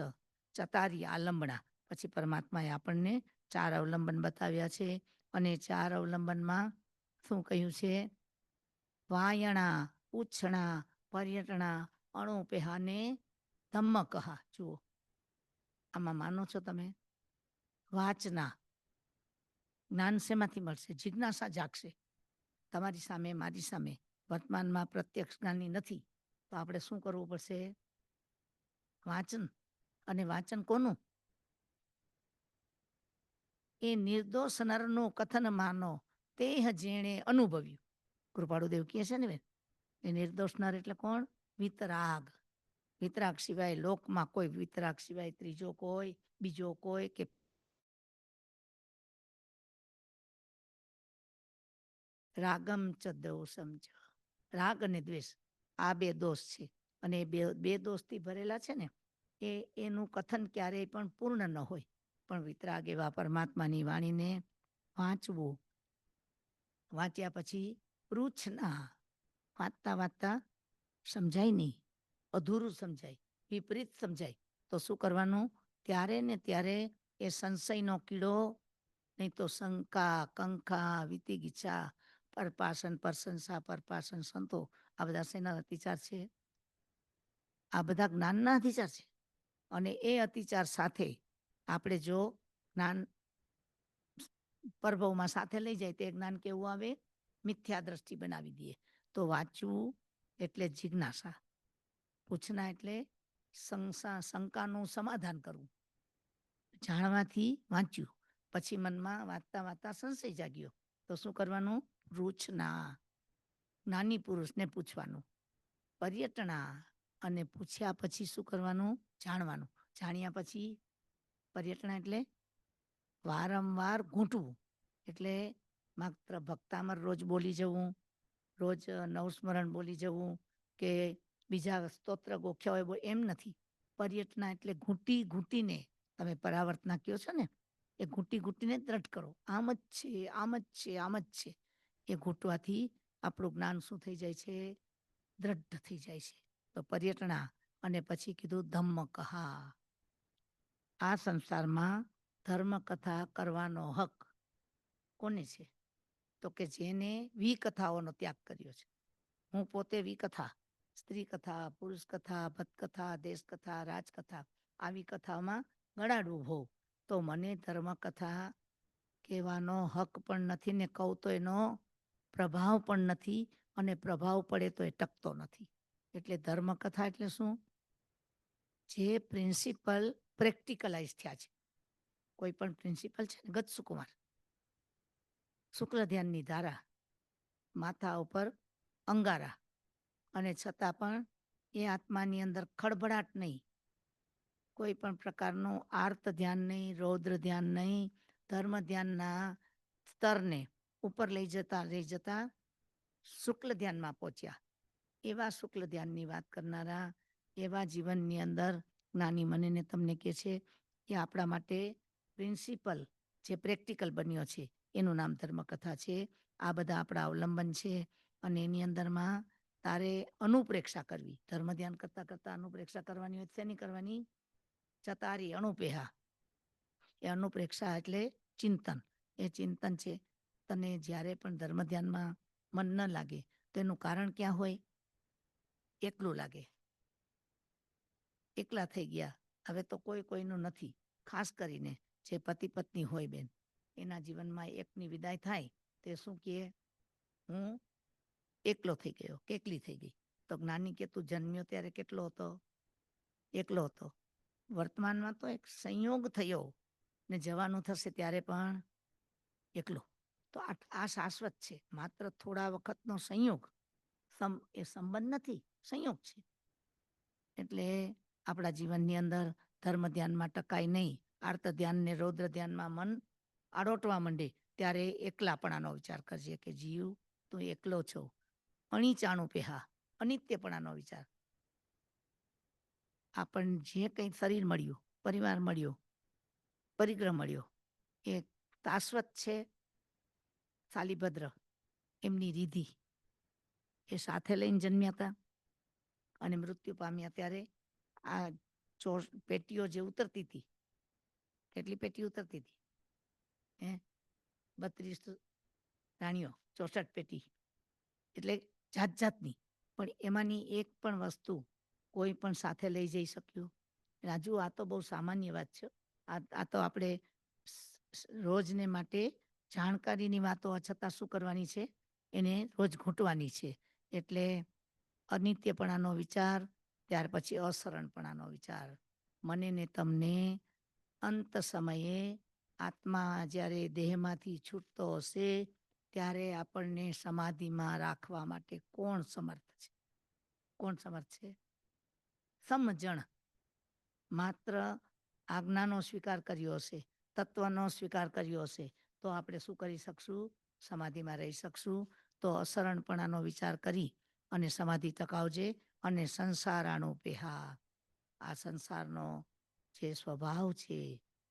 ચતારી આલંબણા. પછી પરમાત્માએ આપણને 4 અવલંબન બતાવ્યા છે અને 4 અવલંબનમાં શું કહ્યું છે? વાયણા, ઉછણા, પર્યટણા, અણુપેહાને ધમ્મકહા. જુઓ, આમાં માનો છો તમે? વાચના, જ્ઞાન શેમાંથી મળશે? જિજ્ઞાસા જાગશે. તમારી સામે, મારી સામે વર્તમાનમાં પ્રત્યક્ષ જ્ઞાની નથી, તો આપણે શું કરવું પડશે? વાંચન. અને વાંચન કોનું? એ નિર્દોષ નરનું કથન માનો તેહ જેણે અનુભવ્યું. કૃપાળુદેવ કહે છે ને બેન, એ નિર્દોષ નર એટલે કોણ? વિતરાગ. વિતરાગ સિવાય લોકમાં કોઈ, વિતરાગ સિવાય ત્રીજો કોઈ, બીજો કોઈ કે રાગમ ચ દોષમ ચ. રાગ અને દ્વેષ આ 2 દોષ છે અને બે દોષથી ભરેલા છે ને, એનું કથન ક્યારેય પણ પૂર્ણ ન હોય. પણ વિતરાગ એવા પરમાત્માની વાણીને વાંચવું. વાંચ્યા પછી પૃચ્છના. વાંચતા વાંચતા સમજાય નહીં, અધૂરું સમજાય, વિપરીત સમજાય, તો શું કરવાનું? ત્યારે ને ત્યારે એ સંશયનો કીડો, નહીં તો શંકા, કંકા, વિતિગીચા, પરપાસન, પ્રશંસા, પરપાસન, સંતો, આ બધા શેના અતિચાર છે? આ બધા જ્ઞાનના અતિચાર છે. અને એ અતિચાર સાથે આપણે જો જ્ઞાન પ્રભવમાં સાથે લઈ જાય તે જ્ઞાન કેવું આવે? મિથ્યા દ્રષ્ટિ બનાવી દઈએ. તો વાંચવું એટલે જિજ્ઞાસા, પૂછના એટલે શંકાનું સમાધાન કરવું. જાણવાથી વાંચ્યું, પછી મનમાં વાંચતા વાંચતા સંશય જાગ્યો, તો શું કરવાનું? રૂચના, જ્ઞાની પુરુષને પૂછવાનું. પર્યટના, અને પૂછ્યા પછી શું કરવાનું? જાણવાનું. જાણ્યા પછી પર્યટના એટલે વારંવાર ઘૂંટવું. એટલે માત્ર ભક્તામર રોજ બોલી જવું, રોજ નવસ્મરણ બોલી જવું કે બીજા સ્તોત્ર ગોખ્યા હોય એમ નથી. પર્યટના એટલે ઘૂંટી ઘૂંટીને, તમે પરાવર્તના કહો છો ને, એ ઘૂંટી ઘૂંટીને દ્રઢ કરો. આમ જ છે, આમ જ છે, આમ જ છે. એ ઘૂંટવાથી આપણું જ્ઞાન શું થઈ જાય છે? દ્રઢ થઈ જાય છે. તો પર્યટના. અને પછી કીધું ધમ્મકહા. આ સંસારમાં ધર્મ કથા કરવાનો હક કોને છે? તો કે જેને વિકથાઓનો ત્યાગ કર્યો છે. હું પોતે વિકથા, સ્ત્રી કથા, પુરુષ કથા, ભટ્ટ દેશ કથા, રાજકથા, આવી કથામાં ગળાડું હોઉં, તો મને ધર્મ કથા કહેવાનો હક પણ નથી ને કહું તો એનો પ્રભાવ પણ નથી, અને પ્રભાવ પડે તો એ ટકતો નથી. એટલે ધર્મ કથા એટલે શું? જે પ્રિન્સિપલ પ્રેક્ટિકલાઇઝ થયા છે. કોઈ પણ પ્રિન્સિપલ છે ને, ગત સુકુમાર, શુક્લ ધ્યાનની ધારા, માથા ઉપર અંગારા, અને છતાં પણ એ આત્માની અંદર ખળભળાટ નહીં, કોઈ પણ પ્રકારનું આર્ત ધ્યાન નહીં, રૌદ્ર ધ્યાન નહીં, ધર્મ ધ્યાનના સ્તરને ઉપર લઈ જતા શુક્લ ધ્યાનમાં પહોંચ્યા. એવા શુક્લ ધ્યાનની વાત કરનારા, એવા જીવનની અંદર જ્ઞાની મને ને તમને કહે છે કે આપણા માટે પ્રિન્સિપલ જે પ્રેક્ટિકલ બન્યો છે એનું નામ ધર્મકથા છે. આ બધા આપણા અવલંબન છે અને એની અંદરમાં તારે અનુપ્રેક્ષા કરવી. ધર્મ ધ્યાન કરતા કરતા અનુપ્રેક્ષા કરવાની હોય. શેની કરવાની? ચતારી અણુપેહા. એ અનુપ્રેક્ષા એટલે ચિંતન. એ ચિંતન છે. તને જ્યારે પણ ધર્મ ધ્યાનમાં મન ન લાગે તો એનું કારણ ક્યાં હોય? એકલું લાગે, એકલા થઈ ગયા. હવે તો કોઈ કોઈનું નથી. ખાસ કરીને જે પતિ પત્ની હોય બેન, એના જીવનમાં એકની વિદાય થાય તે શું કહે? હું એકલો થઈ ગયો, કેટલી થઈ ગઈ. તો જ્ઞાની કે તું જન્મ્યો ત્યારે કેટલો હતો? એકલો હતો. વર્તમાનમાં તો એક સંયોગ થયો ને જવાનું થશે ત્યારે પણ એકલો. તો આ શાશ્વત છે. માત્ર થોડા વખતનો સંયોગ, એ સંબંધ નથી, સંયોગ છે. એટલે આપણા જીવનની અંદર ધર્મ ધ્યાનમાં ટકાય નહીં. આર્ત ધ્યાન ને રૌદ્ર ધ્યાનમાં મન આડોટવા માંડે ત્યારે એકલાપણાનો વિચાર કરજે કે જીવ તું એકલો છો. અણીચાણું પેહા, અનિત્યપણાનો વિચાર. આપણને જે કંઈ શરીર મળ્યું, પરિવાર મળ્યો, પરિગ્રહ મળ્યો, એ શાશ્વત છે. શાલીભદ્ર એમની રીધિ એ સાથે લઈને જન્મ્યા હતા અને મૃત્યુ પામ્યા ત્યારે આ પેટીઓ જે ઉતરતી હતી, કેટલી પેટી ઉતરતી હતી? 32 રાણીઓ, 64 પેટી, એટલે જાત જાતની. પણ એમાંની એક પણ વસ્તુ કોઈ પણ સાથે લઈ જઈ શક્યું? રાજુ, આ તો બહુ સામાન્ય વાત છે. આ તો આપણે રોજને માટે જાણકારીની વાતો છતાં શું કરવાની છે? એને રોજ ઘૂંટવાની છે. એટલે અનિત્યપણાનો વિચાર, ત્યાર પછી અસરણપણાનો વિચાર. મને ને તમને અંત સમયે આત્મા જ્યારે દેહમાંથી છૂટતો હશે ત્યારે આપણને સમાધિમાં રાખવા માટે કોણ સમર્થ છે? કોણ સમર્થ છે? સમજણ. માત્ર આજ્ઞાનો સ્વીકાર કર્યો હશે, તત્વનો સ્વીકાર કર્યો હશે તો આપણે શું કરી શકશું? સમાધિમાં રહી શકશું. તો અસરણપણાનો વિચાર કરી અને સમાધિ ટકાવજે અને સંસારાણુ પેહા, આ સંસારનો જે સ્વભાવ છે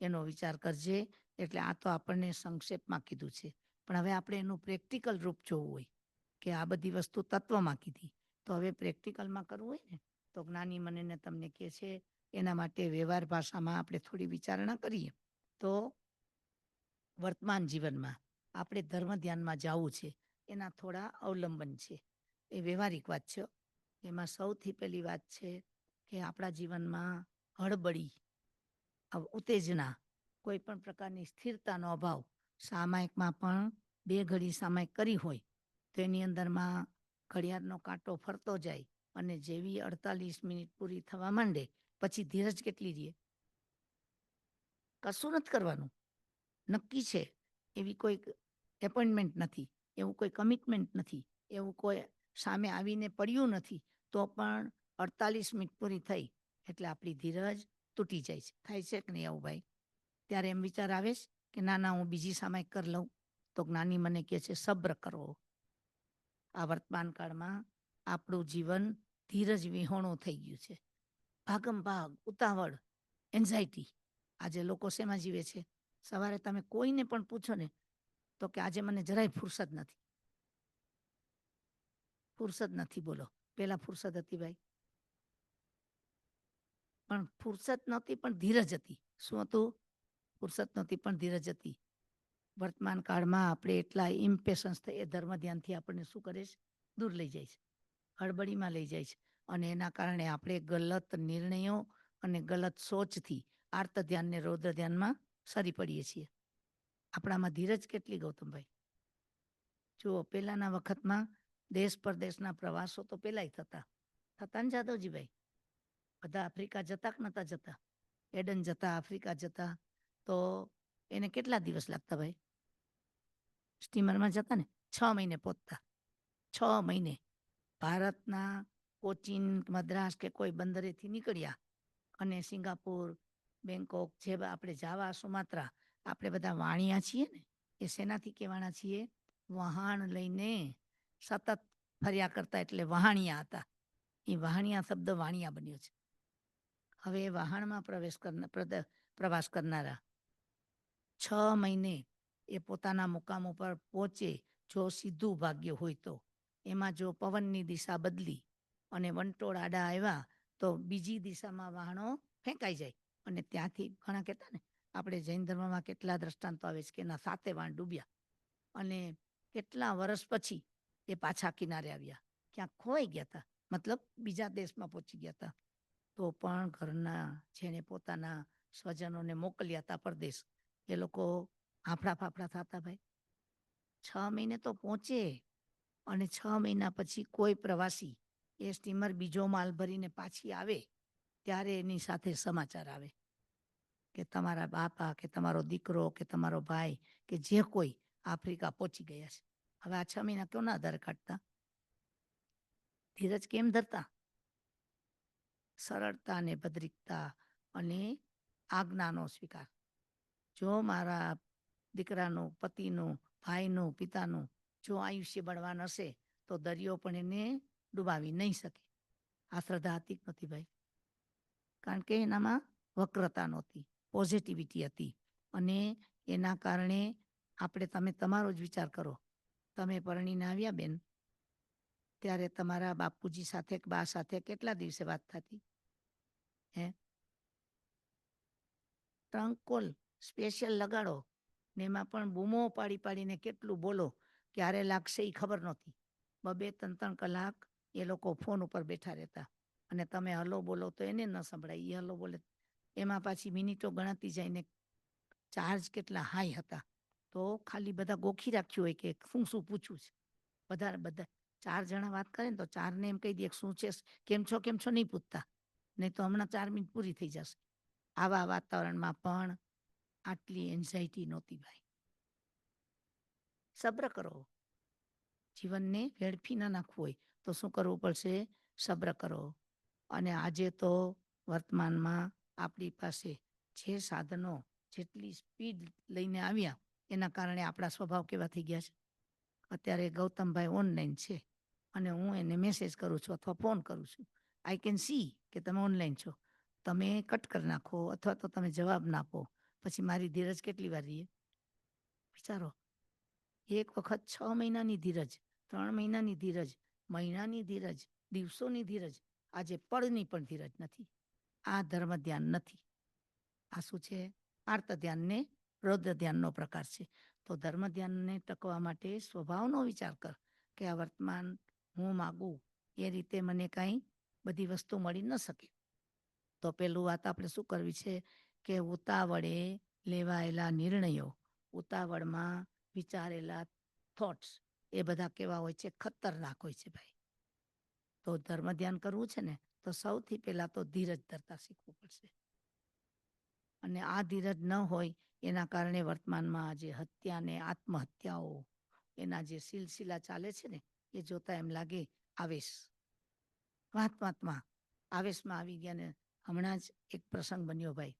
એનો વિચાર કરજે. એટલે આ તો આપણને સંક્ષેપમાં કીધું છે, પણ હવે આપણે એનું પ્રેક્ટિકલ રૂપ જોવું હોય કે આ બધી વસ્તુ તત્વમાં કીધી, તો હવે પ્રેક્ટિકલમાં કરવું હોય ને તો જ્ઞાની મને ને તમને કહે છે એના માટે વ્યવહાર ભાષામાં આપણે થોડી વિચારણા કરીએ. તો વર્તમાન જીવનમાં આપણે ધર્મ ધ્યાનમાં જવું છે, એના થોડા અવલંબન છે. એ વ્યવહારિક વાત છે. એમાં સૌથી પહેલી વાત છે કે આપણા જીવનમાં હળબળી, ઉત્તેજના, કોઈ પણ પ્રકારની સ્થિરતાનો અભાવ. સામાયિકમાં પણ 2 ઘડી સામાયિક કરી હોય તો એની અંદરમાં ઘડિયાળનો કાંટો ફરતો જાય અને જેવી 48 મિનિટ પૂરી થવા માંડે પછી ધીરજ કેટલી રહે? કશું નથી કરવાનું. નક્કી છે. એવી કોઈ એપોઇન્ટમેન્ટ નથી, એવું કોઈ કમિટમેન્ટ નથી, એવું કોઈ સામે આવીને પડ્યું નથી, તો પણ 48 મિનિટ પૂરી થઈ એટલે આપણી ધીરજ તૂટી જાય છે. થાય છે કે નહીં આવું ભાઈ? ત્યારે એમ વિચાર આવે છે કે ના ના, હું બીજી સામાયિક કરી લઉં. તો જ્ઞાની મને કહે છે સબ્ર કરવો. આ વર્તમાન કાળમાં આપણું જીવન ધીરજ વિહોણું થઈ ગયું છે. ભાગમ ભાગ, ઉતાવળ, એન્ઝાયટી. આજે લોકો શેમાં જીવે છે? સવારે તમે કોઈને પણ પૂછો ને તો કે આજે મને જરાય ફુરસદ નથી. ફુરસદ નથી, બોલો. પેલા ફુરસદ હતી ભાઈ? પણ ફુરસદ નહોતી પણ ધીરજ હતી. શું હતું? ફુરસદ નહોતી પણ ધીરજ હતી. વર્તમાન કાળમાં આપણે એટલા ઇમ્પેશન્સ થઈ, એ ધર્મ ધ્યાનથી આપણને શું કરે છે? દૂર લઈ જાય છે, હળબડીમાં લઈ જાય છે. અને એના કારણે આપણે ગલત નિર્ણયો અને ગલત સોચથી આર્ત ધ્યાન ને રૌદ્ર ધ્યાનમાં સરી પડીએ છીએ. આપણામાં ધીરજ કેટલી, ગૌતમભાઈ? જુઓ, પહેલાના વખતમાં દેશ પરદેશના પ્રવાસો તો પહેલાંય થતા ને જાદવજીભાઈ? બધા આફ્રિકા જતા કે નતા જતા? એડન જતા, આફ્રિકા જતા, તો એને કેટલા દિવસ લાગતા ભાઈ? સ્ટીમરમાં જતા ને 6 મહિને પહોંચતા. 6 મહિને. ભારતના કોચીન, મદ્રાસ કે કોઈ બંદરેથી નીકળ્યા અને સિંગાપુર, બેંકોક, જે આપણે જાવા, સુમાત્રા, આપણે બધા વાણિયા છીએ ને, એ શેનાથી કહેવાના છીએ? વહાણ લઈને સતત ફર્યા કરતા, એટલે વહાણિયા હતા. એ વહાણિયા શબ્દ વાણિયા બન્યો છે. હવે વહાણમાં પ્રવાસ કરનારા 6 મહિને એ પોતાના મુકામ ઉપર પહોંચે જો સીધું ભાગ્ય હોય તો. એમાં જો પવનની દિશા બદલી અને વંટોળ આડા આવ્યા તો બીજી દિશામાં વહાણો ફેંકાઈ જાય. અને ત્યાંથી ઘણા કહેતા ને, આપણે જૈન ધર્મમાં કેટલા દ્રષ્ટાંતો આવે છે કે એના 7 વાણ ડૂબ્યા અને કેટલા વર્ષ પછી એ પાછા કિનારે આવ્યા. ક્યાંક ખોવાઈ ગયા હતા, મતલબ બીજા દેશમાં પહોંચી ગયા હતા. તો પણ ઘરના જેણે પોતાના સ્વજનોને મોકલ્યા હતા પરદેશ, એ લોકો હાફડા ફાફડા થતા ભાઈ. 6 મહિને તો પહોંચે અને 6 મહિના પછી કોઈ પ્રવાસી એ સ્ટીમર બીજો માલ ભરીને પાછી આવે ત્યારે એની સાથે સમાચાર આવે કે તમારા બાપા કે તમારો દીકરો કે તમારો ભાઈ કે જે કોઈ આફ્રિકા પહોંચી ગયા છે. હવે આ 6 મહિના કેમ ના આધાર કાઢતા? ધીરજ કેમ ધરતા? સરળતા અને ભદ્રિકતા અને આજ્ઞાનો સ્વીકાર. જો મારા દીકરાનું, પતિનું, ભાઈનું, પિતાનું જો આયુષ્ય બળવાન હશે તો દરિયો પણ એને ડૂબાવી નહીં શકે. આ શ્રદ્ધા હતી કે નહોતી ભાઈ? કારણ કે એનામાં વક્રતા નહોતી, પોઝિટિવિટી હતી. અને એના કારણે તમે તમારો જ વિચાર કરો. તમે પરણીને આવ્યા બેન, ત્યારે તમારા બાપુજી સાથે કે બા સાથે કેટલા દિવસે વાત થતી? હે, ટ્રંક કોલ સ્પેશિયલ લગાડો ને એમાં પણ બૂમો પાડી પાડીને કેટલું બોલો, ક્યારે લાગશે એ ખબર નહોતી. 2-3 કલાક એ લોકો ફોન ઉપર બેઠા રહેતા અને તમે હલો બોલો તો એને ન સંભળાય, એ હલો બોલે એમાં પાછી મિનિટો ગણાતી જાય ને ચાર્જ કેટલા હાઈ હતા. તો ખાલી બધા ગોખી રાખ્યું હોય કે શું શું પૂછવું છે. બધા 4 જણા વાત કરે ને તો 4ને એમ કહી દે શું છે, કેમ છો નહીં પૂછતા, નહીં તો હમણાં 4 મિનિટ પૂરી થઈ જશે. આવા વાતાવરણમાં પણ આટલી એન્ઝાયટી નહોતી ભાઈ. સબ્ર કરો. જીવનને વેડફી ના નાખવું હોય તો શું કરવું પડશે? સબ્ર કરો. અને આજે તો વર્તમાનમાં આપણી પાસે જે સાધનો જેટલી સ્પીડ લઈને આવ્યા એના કારણે આપણા સ્વભાવ કેવા થઈ ગયા છે. અત્યારે ગૌતમભાઈ ઓનલાઈન છે અને હું એને મેસેજ કરું છું અથવા ફોન કરું છું. આઈ કેન સી કે તમે ઓનલાઈન છો. તમે કટ કરી નાખો અથવા તો તમે જવાબ ના આપો, પછી મારી ધીરજ કેટલી વાર રહીએ? વિચારો. એક વખત 6 મહિનાની ધીરજ, 3 મહિનાની ધીરજ, મહિનાની ધીરજ, દિવસોની ધીરજ, આજે પળની પણ ધીરજ નથી. આ ધર્મ ધ્યાન નથી. આ શું છે? આર્ત ધ્યાન ને રૌદ્ર ધ્યાનનો પ્રકાર છે. તો ધર્મ ધ્યાનને ટકવા માટે સ્વભાવનો વિચાર કર કે આ વર્તમાન હું માગું એ રીતે મને કાંઈ બધી વસ્તુ મળી ન શકે. તો પેલું વાત આપણે શું કરવી છે કે ઉતાવળે લેવાયેલા નિર્ણયો, ઉતાવળમાં વિચારેલા થોટ્સ એ બધા કેવા હોય છે? ખતરનાક હોય છે ભાઈ. તો ધર્મ ધ્યાન કરવું છે ને તો સૌથી પહેલા તો ધીરજ ધરતા શીખવું પડશે. અને આ ધીરજ ન હોય એના કારણે વર્તમાનમાં આજે હત્યા ને આત્મહત્યાઓ એના જે સિલસિલા ચાલે છે ને એ જોતા એમ લાગે આવેશ. વાતમાં આવેશમાં આવી ગયા ને હમણાં જ એક પ્રસંગ બન્યો ભાઈ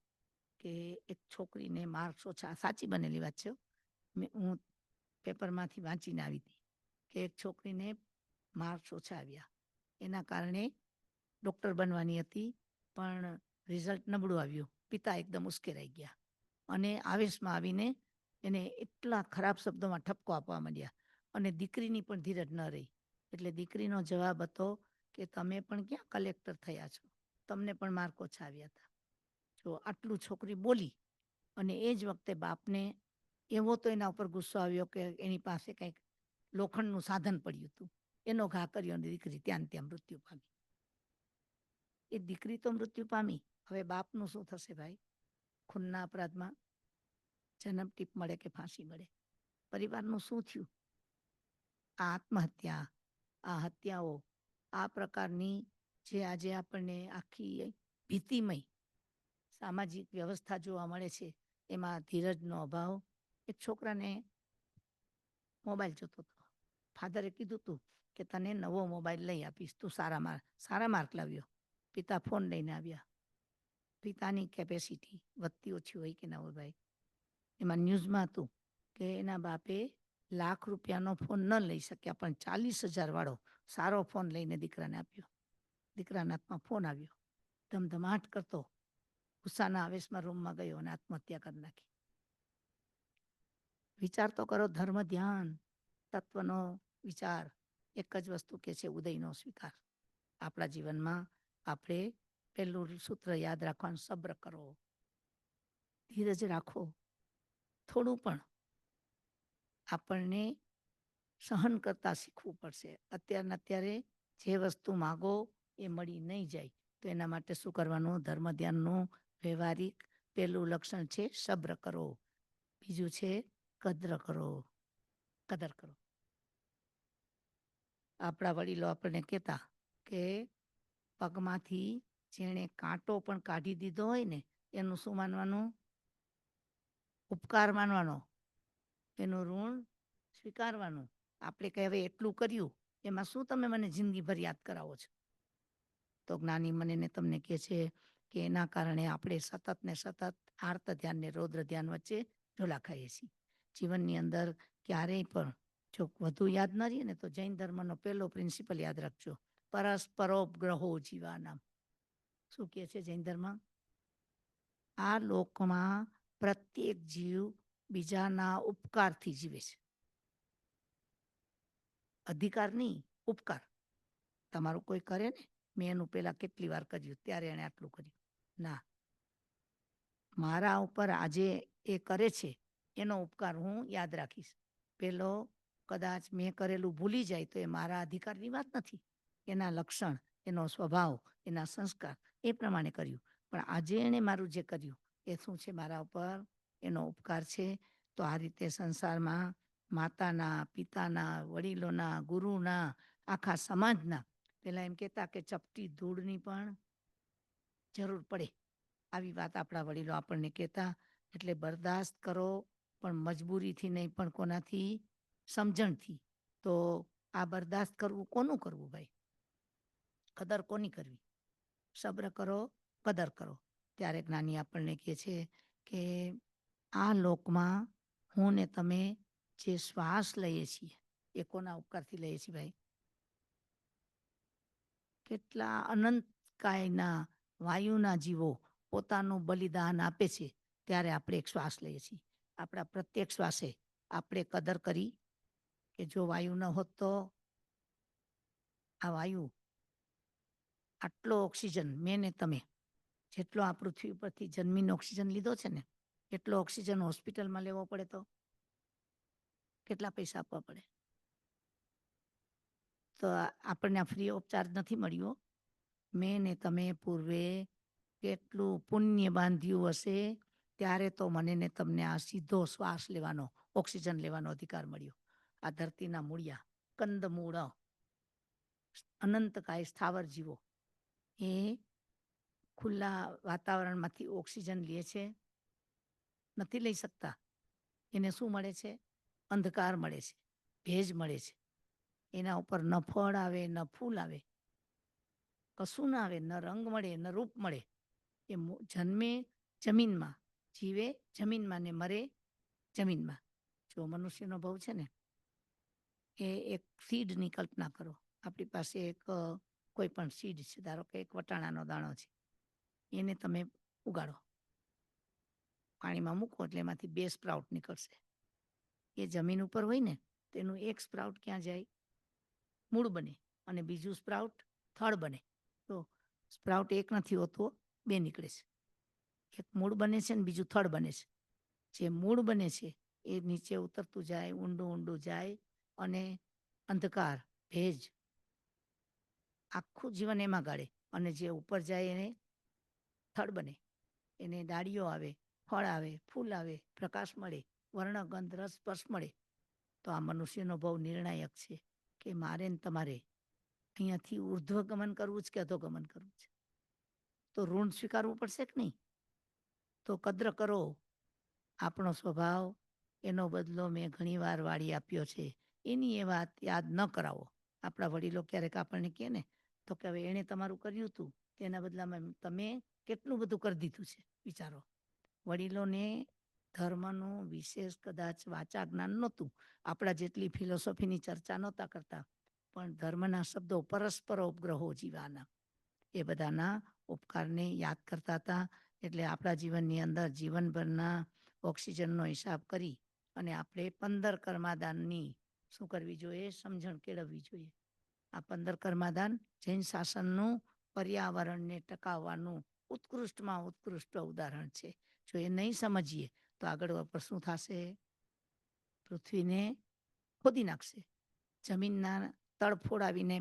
કે એક છોકરીને માર્ક્સ ઓછા, સાચી બનેલી વાત છે, હું પેપરમાંથી વાંચીને આવી હતી કે એક છોકરીને માર્ક્સ ઓછા આવ્યા. એના કારણે ડૉક્ટર બનવાની હતી પણ રિઝલ્ટ નબળું આવ્યું. પિતા એકદમ ઉશ્કેરાઈ ગયા અને આવેશમાં આવીને એને એટલા ખરાબ શબ્દોમાં ઠપકો આપવા માંડ્યા અને દીકરીની પણ ધીરજ ન રહી. એટલે દીકરીનો જવાબ હતો કે તમે પણ ક્યાં કલેક્ટર થયા છો, તમને પણ માર્ક ઓછા આવ્યા હતા. જો આટલું છોકરી બોલી અને એ જ વખતે બાપને એવો તો એના ઉપર ગુસ્સો આવ્યો કે એની પાસે કંઈક લોખંડનું સાધન પડ્યું હતું, એનો ઘા કર્યો અને દીકરી ત્યાં મૃત્યુ પામી. એ દીકરી તો મૃત્યુ પામી, હવે બાપનું શું થશે ભાઈ? ખૂનના અપરાધમાં જન્મ ટીપ મળે કે ફાંસી મળે? પરિવારનું શું થયું? આ આત્મહત્યા, આ હત્યાઓ, આ પ્રકારની જે આજે આપણને આખી ભીતિમય સામાજિક વ્યવસ્થા જોવા મળે છે એમાં ધીરજનો અભાવ. એક છોકરાને મોબાઈલ જોતો હતો. ફાધરે કીધું હતું કે તને નવો મોબાઈલ લઈ આપીશ, તું સારા માર્ક લાવ્યો. પિતા ફોન લઈને આવ્યા. પિતાની કેપેસિટી વધતી ઓછી હોય કે ના હોય ભાઈ? એમાં ન્યૂઝમાં હતું કે એના બાપે ₹1,00,000નો ફોન ન લઈ શક્યા પણ 40,000 વાળો સારો ફોન લઈને દીકરાને આપ્યો. દીકરાના હાથમાં ફોન આવ્યો, ધમધમાટ કરતો ગુસ્સાના આવેશમાં રૂમમાં ગયો અને આત્મહત્યા કરી નાખી. વિચાર તો કરો. ધર્મ ધ્યાન તત્વનો વિચાર એક જ વસ્તુ કે છે, ઉદયનો સ્વીકાર. આપણા જીવનમાં આપણે પહેલું સૂત્ર યાદ રાખવાનું, સબ્ર કરો, ધીરજ રાખો. થોડું પણ આપણને સહન કરતા શીખવું પડશે. અત્યારે જે વસ્તુ માગો એ મળી નહીં જાય તો એના માટે શું કરવાનું? ધર્મ ધ્યાનનું વ્યવહારિક પહેલું લક્ષણ છે સબ્ર કરો. બીજું છે કદર કરો. આપણા વડીલો આપણને કહેતા કે પગમાંથી જેણે કાંટો પણ કાઢી દીધો હોય ને એનું શું માનવાનું? ઉપકાર માનવાનો, એનું ઋણ સ્વીકારવાનું. આપણે કહે હવે એટલું કર્યું એમાં શું તમે મને જિંદગીભર યાદ કરાવો છો? તો જ્ઞાની મને ને તમને કહે છે કે એના કારણે આપણે સતત ને સતત આર્ત ધ્યાન ને રૌદ્ર ધ્યાન વચ્ચે ઝોલા ખાઈએ છીએ. જીવનની અંદર ક્યારેય પણ જો વધુ યાદ ન રહીએ ને તો જૈન ધર્મનો પહેલો પ્રિન્સિપલ યાદ રાખજો, પરસ્પરોપગ્રહો જીવાનામ. શું કહે છે જૈન ધર્મ? આ લોકમાં પ્રત્યેક જીવ બીજાના ઉપકારથી જીવે છે. અધિકાર નહીં, ઉપકાર. તમારું કોઈ કરે ને, મેં એનું પેલા કેટલી વાર કર્યું ત્યારે એને આટલું કર્યું. ના, મારા ઉપર આજે એ કરે છે એનો ઉપકાર હું યાદ રાખીશ. પેલો કદાચ મેં કરેલું ભૂલી જાય તો એ મારા અધિકારની વાત નથી. એના લક્ષણ, એનો સ્વભાવ, એના સંસ્કાર એ પ્રમાણે કર્યું. પણ આજે એણે મારું જે કર્યું એ શું છે? મારા ઉપર એનો ઉપકાર છે. તો આ રીતે સંસારમાં માતાના, પિતાના, વડીલોના, ગુરુના, આખા સમાજના, પેલા એમ કહેતા કે ચપટી ધૂળની પણ જરૂર પડે. આવી વાત આપણા વડીલો આપણને કહેતા. એટલે બરદાસ્ત કરો, પણ મજબૂરીથી નહીં, પણ કોનાથી? સમજણથી. તો આ બરદાસ્ત કરવું કોનું કરવું ભાઈ? કદર કોની કરવી? સબ્ર કરો, કદર કરો. ત્યારે જ્ઞાની આપણને કહે છે કે આ લોકમાં હું ને તમે જે શ્વાસ લઈએ છીએ એ કોના ઉપકારથી લઈએ છીએ ભાઈ? કેટલા અનંત કાયના વાયુના જીવો પોતાનું બલિદાન આપે છે ત્યારે આપણે એક શ્વાસ લઈએ છીએ. આપણા પ્રત્યેક શ્વાસે આપણે કદર કરી કે જો વાયુ ન હોત તો આ વાયુ, આટલો ઓક્સિજન મેં ને તમે જેટલો આ પૃથ્વી ઉપરથી જન્મીને ઓક્સિજન લીધો છે ને, એટલો ઓક્સિજન હોસ્પિટલમાં લેવો પડે તો કેટલા પૈસા આપવા પડે? તો આપણને ફ્રી ઓફ ચાર્જ નથી મળ્યો. મેં ને તમે પૂર્વે કેટલું પુણ્ય બાંધ્યું હશે ત્યારે તો મને ને તમને આ સીધો શ્વાસ લેવાનો, ઓક્સિજન લેવાનો અધિકાર મળ્યો. આ ધરતીના મૂળિયા, કંદમૂળ, અનંતકાય સ્થાવર જીવો એ ખુલ્લા વાતાવરણમાંથી ઓક્સિજન લે છે? નથી લઈ શકતા. એને શું મળે છે? અંધકાર મળે છે, ભેજ મળે છે. એના ઉપર ન ફળ આવે, ન ફૂલ આવે, કશું ના આવે, ન રંગ મળે, ન રૂપ મળે. એ જન્મે જમીનમાં, જીવે જમીનમાં ને મરે જમીનમાં. જો મનુષ્યનો ભાવ છે ને એ એક સીડની કલ્પના કરો. આપણી પાસે એક કોઈ પણ સીડ છે, ધારો કે એક વટાણાનો દાણો છે, એને તમે ઉગાડો, પાણીમાં મૂકો એટલે એમાંથી 2 સ્પ્રાઉટ નીકળશે. એ જમીન ઉપર હોય ને તેનું એક સ્પ્રાઉટ ક્યાં જાય? મૂળ બને, અને બીજું સ્પ્રાઉટ થડ બને. તો સ્પ્રાઉટ એક નથી હોતો, 2 નીકળે છે. એક મૂળ બને છે ને બીજું થડ બને છે. જે મૂળ બને છે એ નીચે ઉતરતું જાય, ઊંડું ઊંડું જાય, અને અંધકાર, ભેજ, આખું જીવન એમાં ગાળે. અને જે ઉપર જાય એને થડ બને, એને ડાળીઓ આવે, ફળ આવે, ફૂલ આવે, પ્રકાશ મળે, વર્ણ, ગંધ, રસ, સ્પર્શ મળે. તો આ મનુષ્યનો ભાવ નિર્ણાયક છે કે મારે ને તમારે અહીંયાથી ઉર્ધ્વગમન કરવું છે કે અધોગમન કરવું છે? તો ઋણ સ્વીકારવું પડશે કે નહીં? તો કદ્ર કરો. આપણો સ્વભાવ, એનો બદલો મેં ઘણીવાર વાળી આપ્યો છે. એની એ વાત યાદ ન કરાવો. આપણા વડીલો ક્યારેક આપણને કહે ને તો કે હવે એણે તમારું કર્યું હતું તેના બદલામાં તમે કેટલું બધું કરી દીધું છે. વિચારો, વડીલોને ધર્મનું વિશેષ કદાચ વાચા જ્ઞાન નહોતું, આપણા જેટલી ફિલોસોફીની ચર્ચા નહોતા કરતા, પણ ધર્મના શબ્દો પરસ્પર ઉપગ્રહો જીવાના એ બધાના ઉપકારને યાદ કરતા હતા. એટલે આપણા જીવનની અંદર જીવનભરના ઓક્સિજનનો હિસાબ કરી અને આપણે 15 કર્માદાનની શું કરવી જોઈએ? સમજણ કેળવવી જોઈએ. આ 15 કર્માદાન જૈન શાસનનું પર્યાવરણને ટકાવવાનું ઉત્કૃષ્ટમાં ઉત્કૃષ્ટ ઉદાહરણ છે. જો એ નહીં સમજીએ તો આગળ પર શું થશે? પૃથ્વીને ખોદી નાખશે. જમીનના તળ ફોડાવીને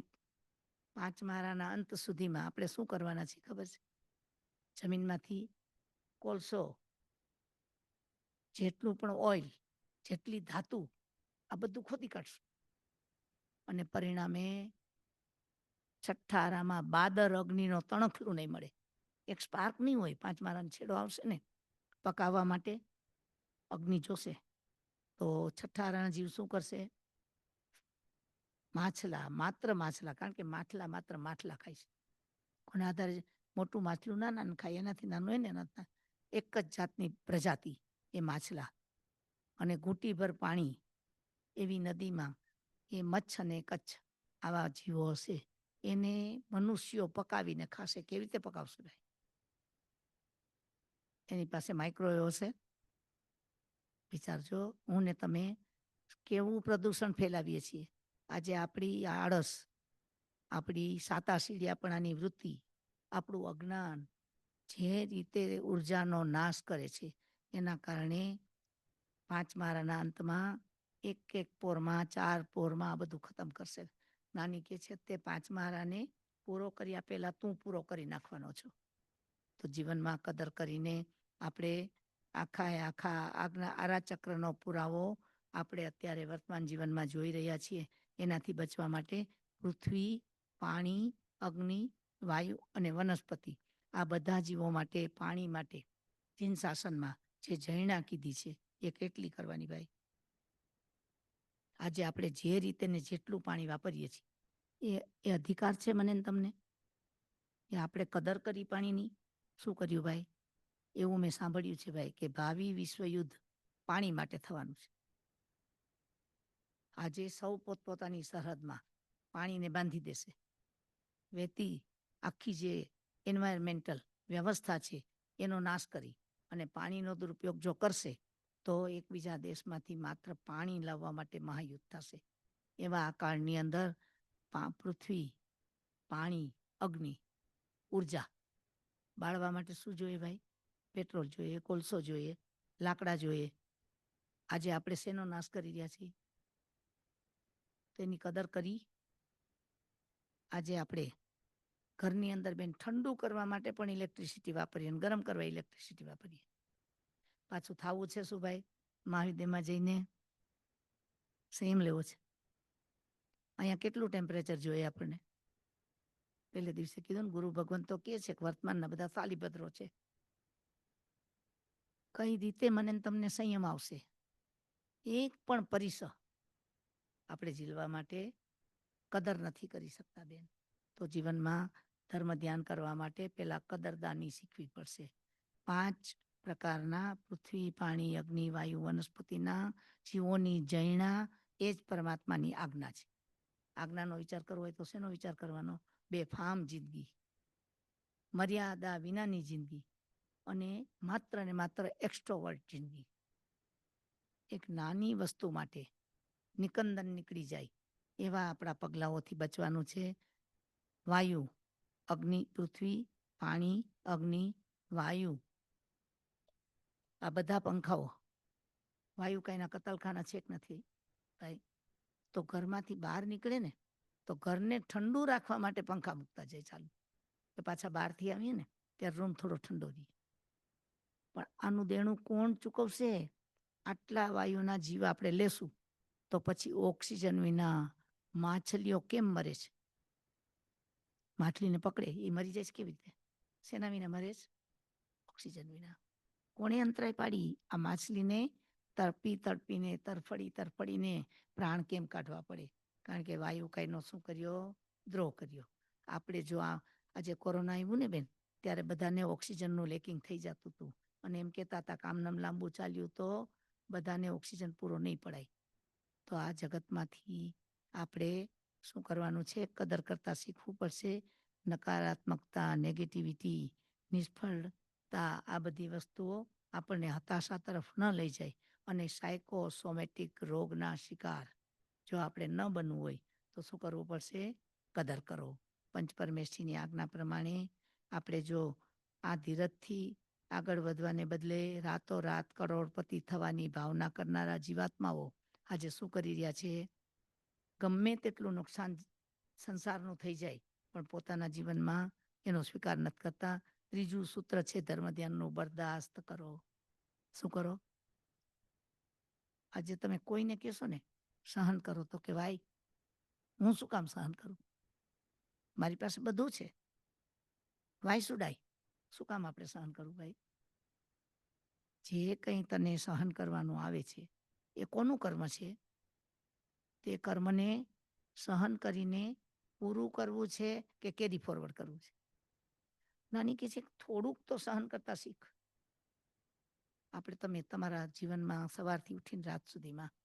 5 માળાના અંત સુધીમાં આપણે શું કરવાના છે ખબર છે? જમીનમાંથી કોલસો, જેટલું પણ ઓઇલ, જેટલી ધાતુ, આ બધું ખોદી કાઢશું. અને પરિણામે છઠ્ઠા આરામાં બાદર અગ્નિનો તણખલું નહીં મળે. એક સ્પાર્ક નહીં હોય. 5 માળાનો છેડો આવશે ને પકાવવા માટે અગ્નિ જોશે. તો છઠ્ઠા આરાના જીવ શું કરશે? માછલા, માત્ર માછલા, કારણ કે માછલા માત્ર માછલા ખાય છે. કોના આધારે મોટું માછલું ના ખાય, એનાથી નાનું હોય ને એના એક જ જાતની પ્રજાતિ એ માછલા, અને ઘૂંટીભર પાણી એવી નદીમાં એ મચ્છ અને કચ્છ આવા જીવો હશે, એને મનુષ્યો પકાવીને ખાશે. કેવી રીતે પકાવશે ભાઈ? એની પાસે માઇક્રોવેવ હશે. વિચારજો, હું ને તમે કેવું પ્રદૂષણ ફેલાવીએ છીએ. આજે આપણી આળસ, આપણી સાતાશીડિયાપણાની વૃત્તિ, આપણું અજ્ઞાન જે રીતે ઉર્જાનો નાશ કરે છે, એના કારણે 5 માળાના અંતમાં એક પોરમાં 4 પોરમાં આ બધું ખતમ કરશે. નાની કે છે તે 5 માળાને પૂરો કર્યા પહેલા તું પૂરો કરી નાખવાનો છો. તો જીવનમાં કદર કરીને આપણે આખા આરા ચક્રનો પુરાવો આપણે અત્યારે વર્તમાન જીવનમાં જોઈ રહ્યા છીએ. એનાથી બચવા માટે પૃથ્વી, પાણી, અગ્નિ, વાયુ અને વનસ્પતિ, આ બધા જીવો માટે, પાણી માટે જીન શાસનમાં જે જૈણા કીધી છે એ કેટલી કરવાની ભાઈ? આજે આપણે જે રીતે ને જેટલું પાણી વાપરીએ છીએ એ અધિકાર છે મને ને તમને કે આપણે કદર કરી પાણીની? શું કર્યું ભાઈ? એવું મેં સાંભળ્યું છે ભાઈ કે ભાવિ વિશ્વયુદ્ધ પાણી માટે થવાનું છે. આજે સૌ પોતપોતાની સરહદમાં પાણીને બાંધી દેશે. વહેતી આખી જે એન્વાયરમેન્ટલ વ્યવસ્થા છે એનો નાશ કરી અને પાણીનો દુરુપયોગ જો કરશે તો એકબીજા દેશમાંથી માત્ર પાણી લાવવા માટે મહાયુદ્ધ થશે. એવા આ કાળની અંદર પૃથ્વી, પાણી, અગ્નિ, ઉર્જા બાળવા માટે શું જોઈએ ભાઈ? પેટ્રોલ જોઈએ, કોલસો જોઈએ, લાકડા જોઈએ. આજે આપણે શેનો નાશ કરી રહ્યા છીએ? તેની કદર કરી? આજે આપણે ઘરની અંદર બેન ઠંડુ કરવા માટે પણ ઇલેક્ટ્રિસિટી વાપરીએ અને ગરમ કરવા ઇલેક્ટ્રિસિટી વાપરીએ. પાછું થવું છે શું ભાઈ? મહાવિદ્યમાં જઈને સંયમ લેવો છે. અહીંયા કેટલું ટેમ્પરેચર જોઈએ આપણને? પહેલે દિવસે કીધું ને, ગુરુ ભગવાન તો કહે છે કે વર્તમાનના બધા સાલીભદ્રો છે. કઈ રીતે મને તમને સંયમ આવશે? એક પણ પરિસર આપણે ઝીલવા માટે કદર નથી કરી શકતા બેન. તો જીવનમાં ધર્મ ધ્યાન કરવા માટે પહેલા કદરદાની શીખવી પડશે. 5 પ્રકારના પૃથ્વી, પાણી, અગ્નિ, વાયુ, વનસ્પતિના જીવોની જૈણા એ જ પરમાત્માની આજ્ઞા છે. આજ્ઞાનો વિચાર કરવો હોય તો શેનો વિચાર કરવાનો? બેફામ જિંદગી, મર્યાદા વિનાની જિંદગી અને માત્ર ને માત્ર એક્સ્ટ્રોવર્ટ જિંદગી. એક નાની વસ્તુ માટે નિકંદન નીકળી જાય એવા આપણા પગલાઓથી બચવાનું છે. વાયુ, અગ્નિ, પૃથ્વી, પાણી, અગ્નિ, વાયુ, આ બધા પંખાઓ, વાયુ કાંઈના કતલખાના છે કે નથી ભાઈ? તો ઘરમાંથી બહાર નીકળે ને તો ઘરને ઠંડુ રાખવા માટે પંખા મૂકતા જાય ચાલુ, કે પાછા બહારથી આવીએ ને ત્યારે રૂમ થોડો ઠંડો રહે. પણ આનું દેણું કોણ ચૂકવશે? આટલા વાયુના જીવ આપણે લેશું તો પછી ઓક્સિજન વિના માછલીઓ કેમ મરે છે? માછલીને પકડે એ મરી જાય છે કેવી રીતે? શેના વિના મરે છે? ઓક્સિજન વિના. કોણે અંતરાય પાડી? આ માછલીને તડપીને તરફડીને પ્રાણ કેમ કાઢવા પડે? કારણ કે વાયુ કાંઈનો શું કર્યો? દ્રોહ કર્યો. આપણે જો આજે કોરોના આવ્યું ને બેન, ત્યારે બધાને ઓક્સિજનનું લેકિંગ થઈ જતું હતું અને એમ કહેતા હતા કામનામ લાંબુ ચાલ્યું તો બધાને ઓક્સિજન પૂરો નહીં પડાય. તો આ જગતમાંથી આપણે શું કરવાનું છે? કદર કરતા શીખવું પડશે. નકારાત્મકતા, નેગેટિવિટી, નિષ્ફળતા, આ બધી વસ્તુઓ આપણને હતાશા તરફ ન લઈ જાય અને સાયકોસોમેટિક રોગના શિકાર જો આપણે ન બનવું હોય તો શું કરવું પડશે? કદર કરો. પંચપરમેશ્વરીની આજ્ઞા પ્રમાણે આપણે જો આ ધીરજથી આગળ વધવાને બદલે રાતોરાત કરોડપતિ થવાની ભાવના કરનારા જીવાત્માઓ આજે શું કરી રહ્યા છે? ગમે તેટલું નુકસાન સંસારનું થઈ જાય પણ પોતાના જીવનમાં એનો સ્વીકાર નથી કરતા. ત્રીજું સૂત્ર છે ધર્મ ધ્યાનનું, બરદાસ્ત કરો. શું કરો? આજે તમે કોઈને કહેશો ને સહન કરો તો કે ભાઈ હું શું કામ સહન કરું? મારી પાસે બધું છે. Why should I? શું કામ આપણે સહન કરવું ભાઈ? જે કંઈ તને સહન કરવાનું આવે છે એ કોનું કર્મ છે? તે કર્મને સહન કરીને પૂરું કરવું છે કે કેરી ફોરવર્ડ કરવું છે? નાની કે છે થોડુંક તો સહન કરતા શીખ. આપણે તમે તમારા જીવનમાં સવારથી ઉઠીને રાત સુધીમાં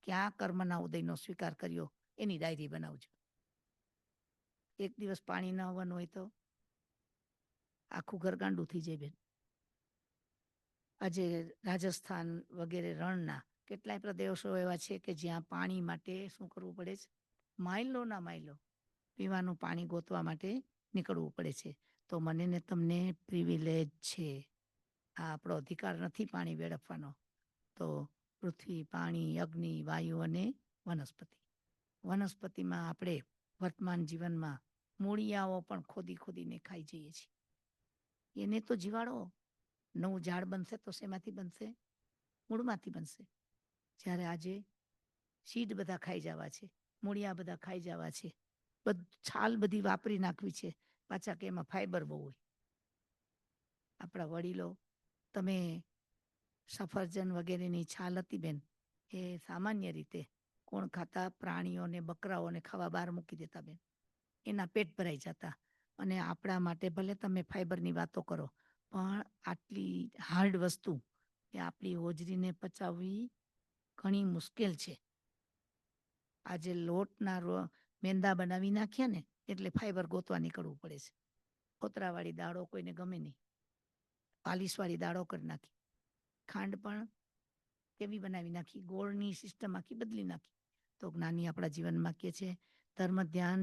ક્યાં કર્મના ઉદયનો સ્વીકાર કર્યો એની ડાયરી બનાવજો. એક દિવસ પાણી ન આવવાનું હોય તો આખું ઘર ગાંડું થઈ જાય બેન. આજે રાજસ્થાન વગેરે રણના કેટલાય પ્રદેશો એવા છે કે જ્યાં પાણી માટે શું કરવું પડે છે, માઇલોના માઇલો પીવાનું પાણી ગોતવા માટે નીકળવું પડે છે. તો મને ને તમને પ્રિવિલેજ છે, આ આપણો અધિકાર નથી પાણી વેડફવાનો. તો પૃથ્વી, પાણી, અગ્નિ, વાયુ અને વનસ્પતિ. વનસ્પતિમાં આપણે વર્તમાન જીવનમાં મૂળિયાઓ પણ ખોદીને ખાઈ જઈએ છીએ. એને તો જીવાડો. નવું ઝાડ બનશે તો શેમાંથી બનશે? મૂળમાંથી બનશે. જ્યારે આજે સીડ બધા ખાઈ જવા છે, મૂળિયા બધા ખાઈ જવા છે, છાલ બધી વાપરી નાખવી છે, પાછા કે એમાં ફાઈબર બહુ હોય. આપણા વડીલો, તમે સફરજન વગેરેની છાલ હતી બેન, એ સામાન્ય રીતે કોણ ખાતા? પ્રાણીઓને, બકરાઓને ખાવા બહાર મૂકી દેતા બેન. એના પેટ ભરાઈ જતા. અને આપણા માટે ભલે તમે ફાઈબરની વાતો કરો, પણ આટલી હાર્ડ વસ્તુ એ આપણી હોજરીને પચાવવી ઘણી મુશ્કેલ છે. આજે લોટના મેંદા બનાવી નાખ્યા ને એટલે ફાઈબર ગોતવા નીકળવું પડે છે. કોતરાવાળી દાળો કોઈને ગમે નહીં, પાલિશવાળી દાળો કરી નાખી. ખાંડ પણ કેવી બનાવી નાખી, ગોળની સિસ્ટમ આખી બદલી નાખી. તો જ્ઞાની આપણા જીવનમાં કહે છે ધર્મ ધ્યાન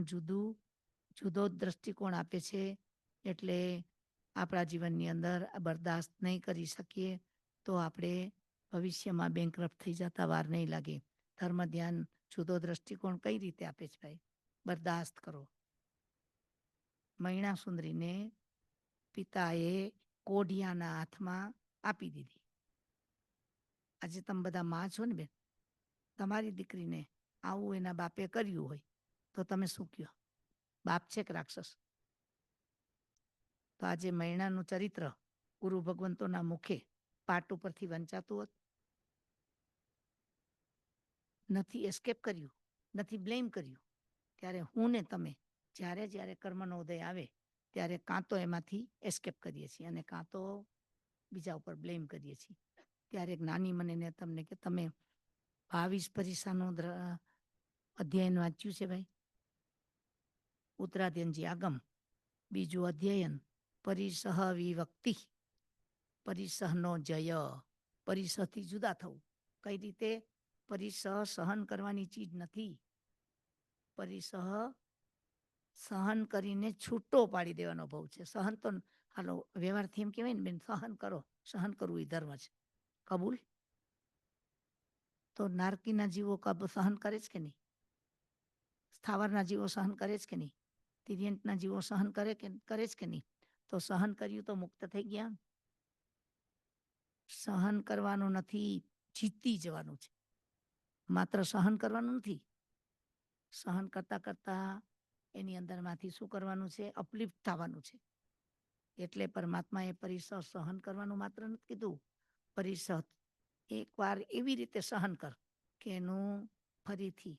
જુદો દ્રષ્ટિકોણ આપે છે. એટલે આપણા જીવનની અંદર બરદાસ્ત નહીં કરી શકીએ તો આપણે ભવિષ્યમાં બેંકરપ્ટ થઈ જતા વાર નહીં લાગે. ધર્મ ધ્યાન જુદો દ્રષ્ટિકોણ કઈ રીતે આપે છે ભાઈ? બરદાસ્ત કરો. મૈણા સુંદરીને પિતાએ કોઢિયાના હાથમાં આપી દીધી. આજે તમે બધા માં છો ને બેન, તમારી દીકરીને આવું એના બાપે કર્યું હોય તો તમે શું કહો? બાપ છે કે રાક્ષસ? તો આજે મૈણાનું ચરિત્ર ગુરુ ભગવંતોના મુખે પાટ ઉપરથી વંચાતું હોત. નથી એસ્કેપ કર્યું, નથી બ્લેમ કર્યું. ત્યારે હું ને તમે જ્યારે કર્મનો ઉદય આવે ત્યારે કાં તો એમાંથી એસ્કેપ કરીએ છીએ અને કાં તો બીજા ઉપર બ્લેમ કરીએ છીએ. ત્યારે જ્ઞાની મને ને તમને કે તમે 22 પરીક્ષાનું અધ્યયન વાંચ્યું છે ભાઈ? ઉત્તરાધ્યનજી આગમ, બીજું અધ્યયન પરિસહ વિવક્તિ, પરિસહનો જય, પરિસહથી જુદા થવું. કઈ રીતે? પરિસહ સહન કરવાની ચીજ નથી. પરિસહ સહન કરીને છૂટો પાડી દેવાનો ભાવ છે. સહન તો હાલો વ્યવહારથી એમ કહેવાય ને બેન, સહન કરો, સહન કરવું એ ધર્મ છે. કબૂલ? તો નારકીના જીવો સહન કરે છે કે નહીં? સ્થાવરના જીવો સહન કરે છે કે નહીં? તિર્યંતના જીવો સહન કરે છે કે નહીં? તો સહન કર્યું તો મુક્ત થઈ ગયા. સહન કરવાનું નથી, જીતી જવાનું છે. માત્ર સહન કરવાનું નથી, સહન કરતા કરતા એની અંદરમાંથી શું કરવાનું છે? અપલિફ્ટ થવાનું છે. એટલે પરમાત્માએ પરિસહ સહન કરવાનું માત્ર નથી કીધું, પરિસહ એકવાર એવી રીતે સહન કર કે એનું ફરીથી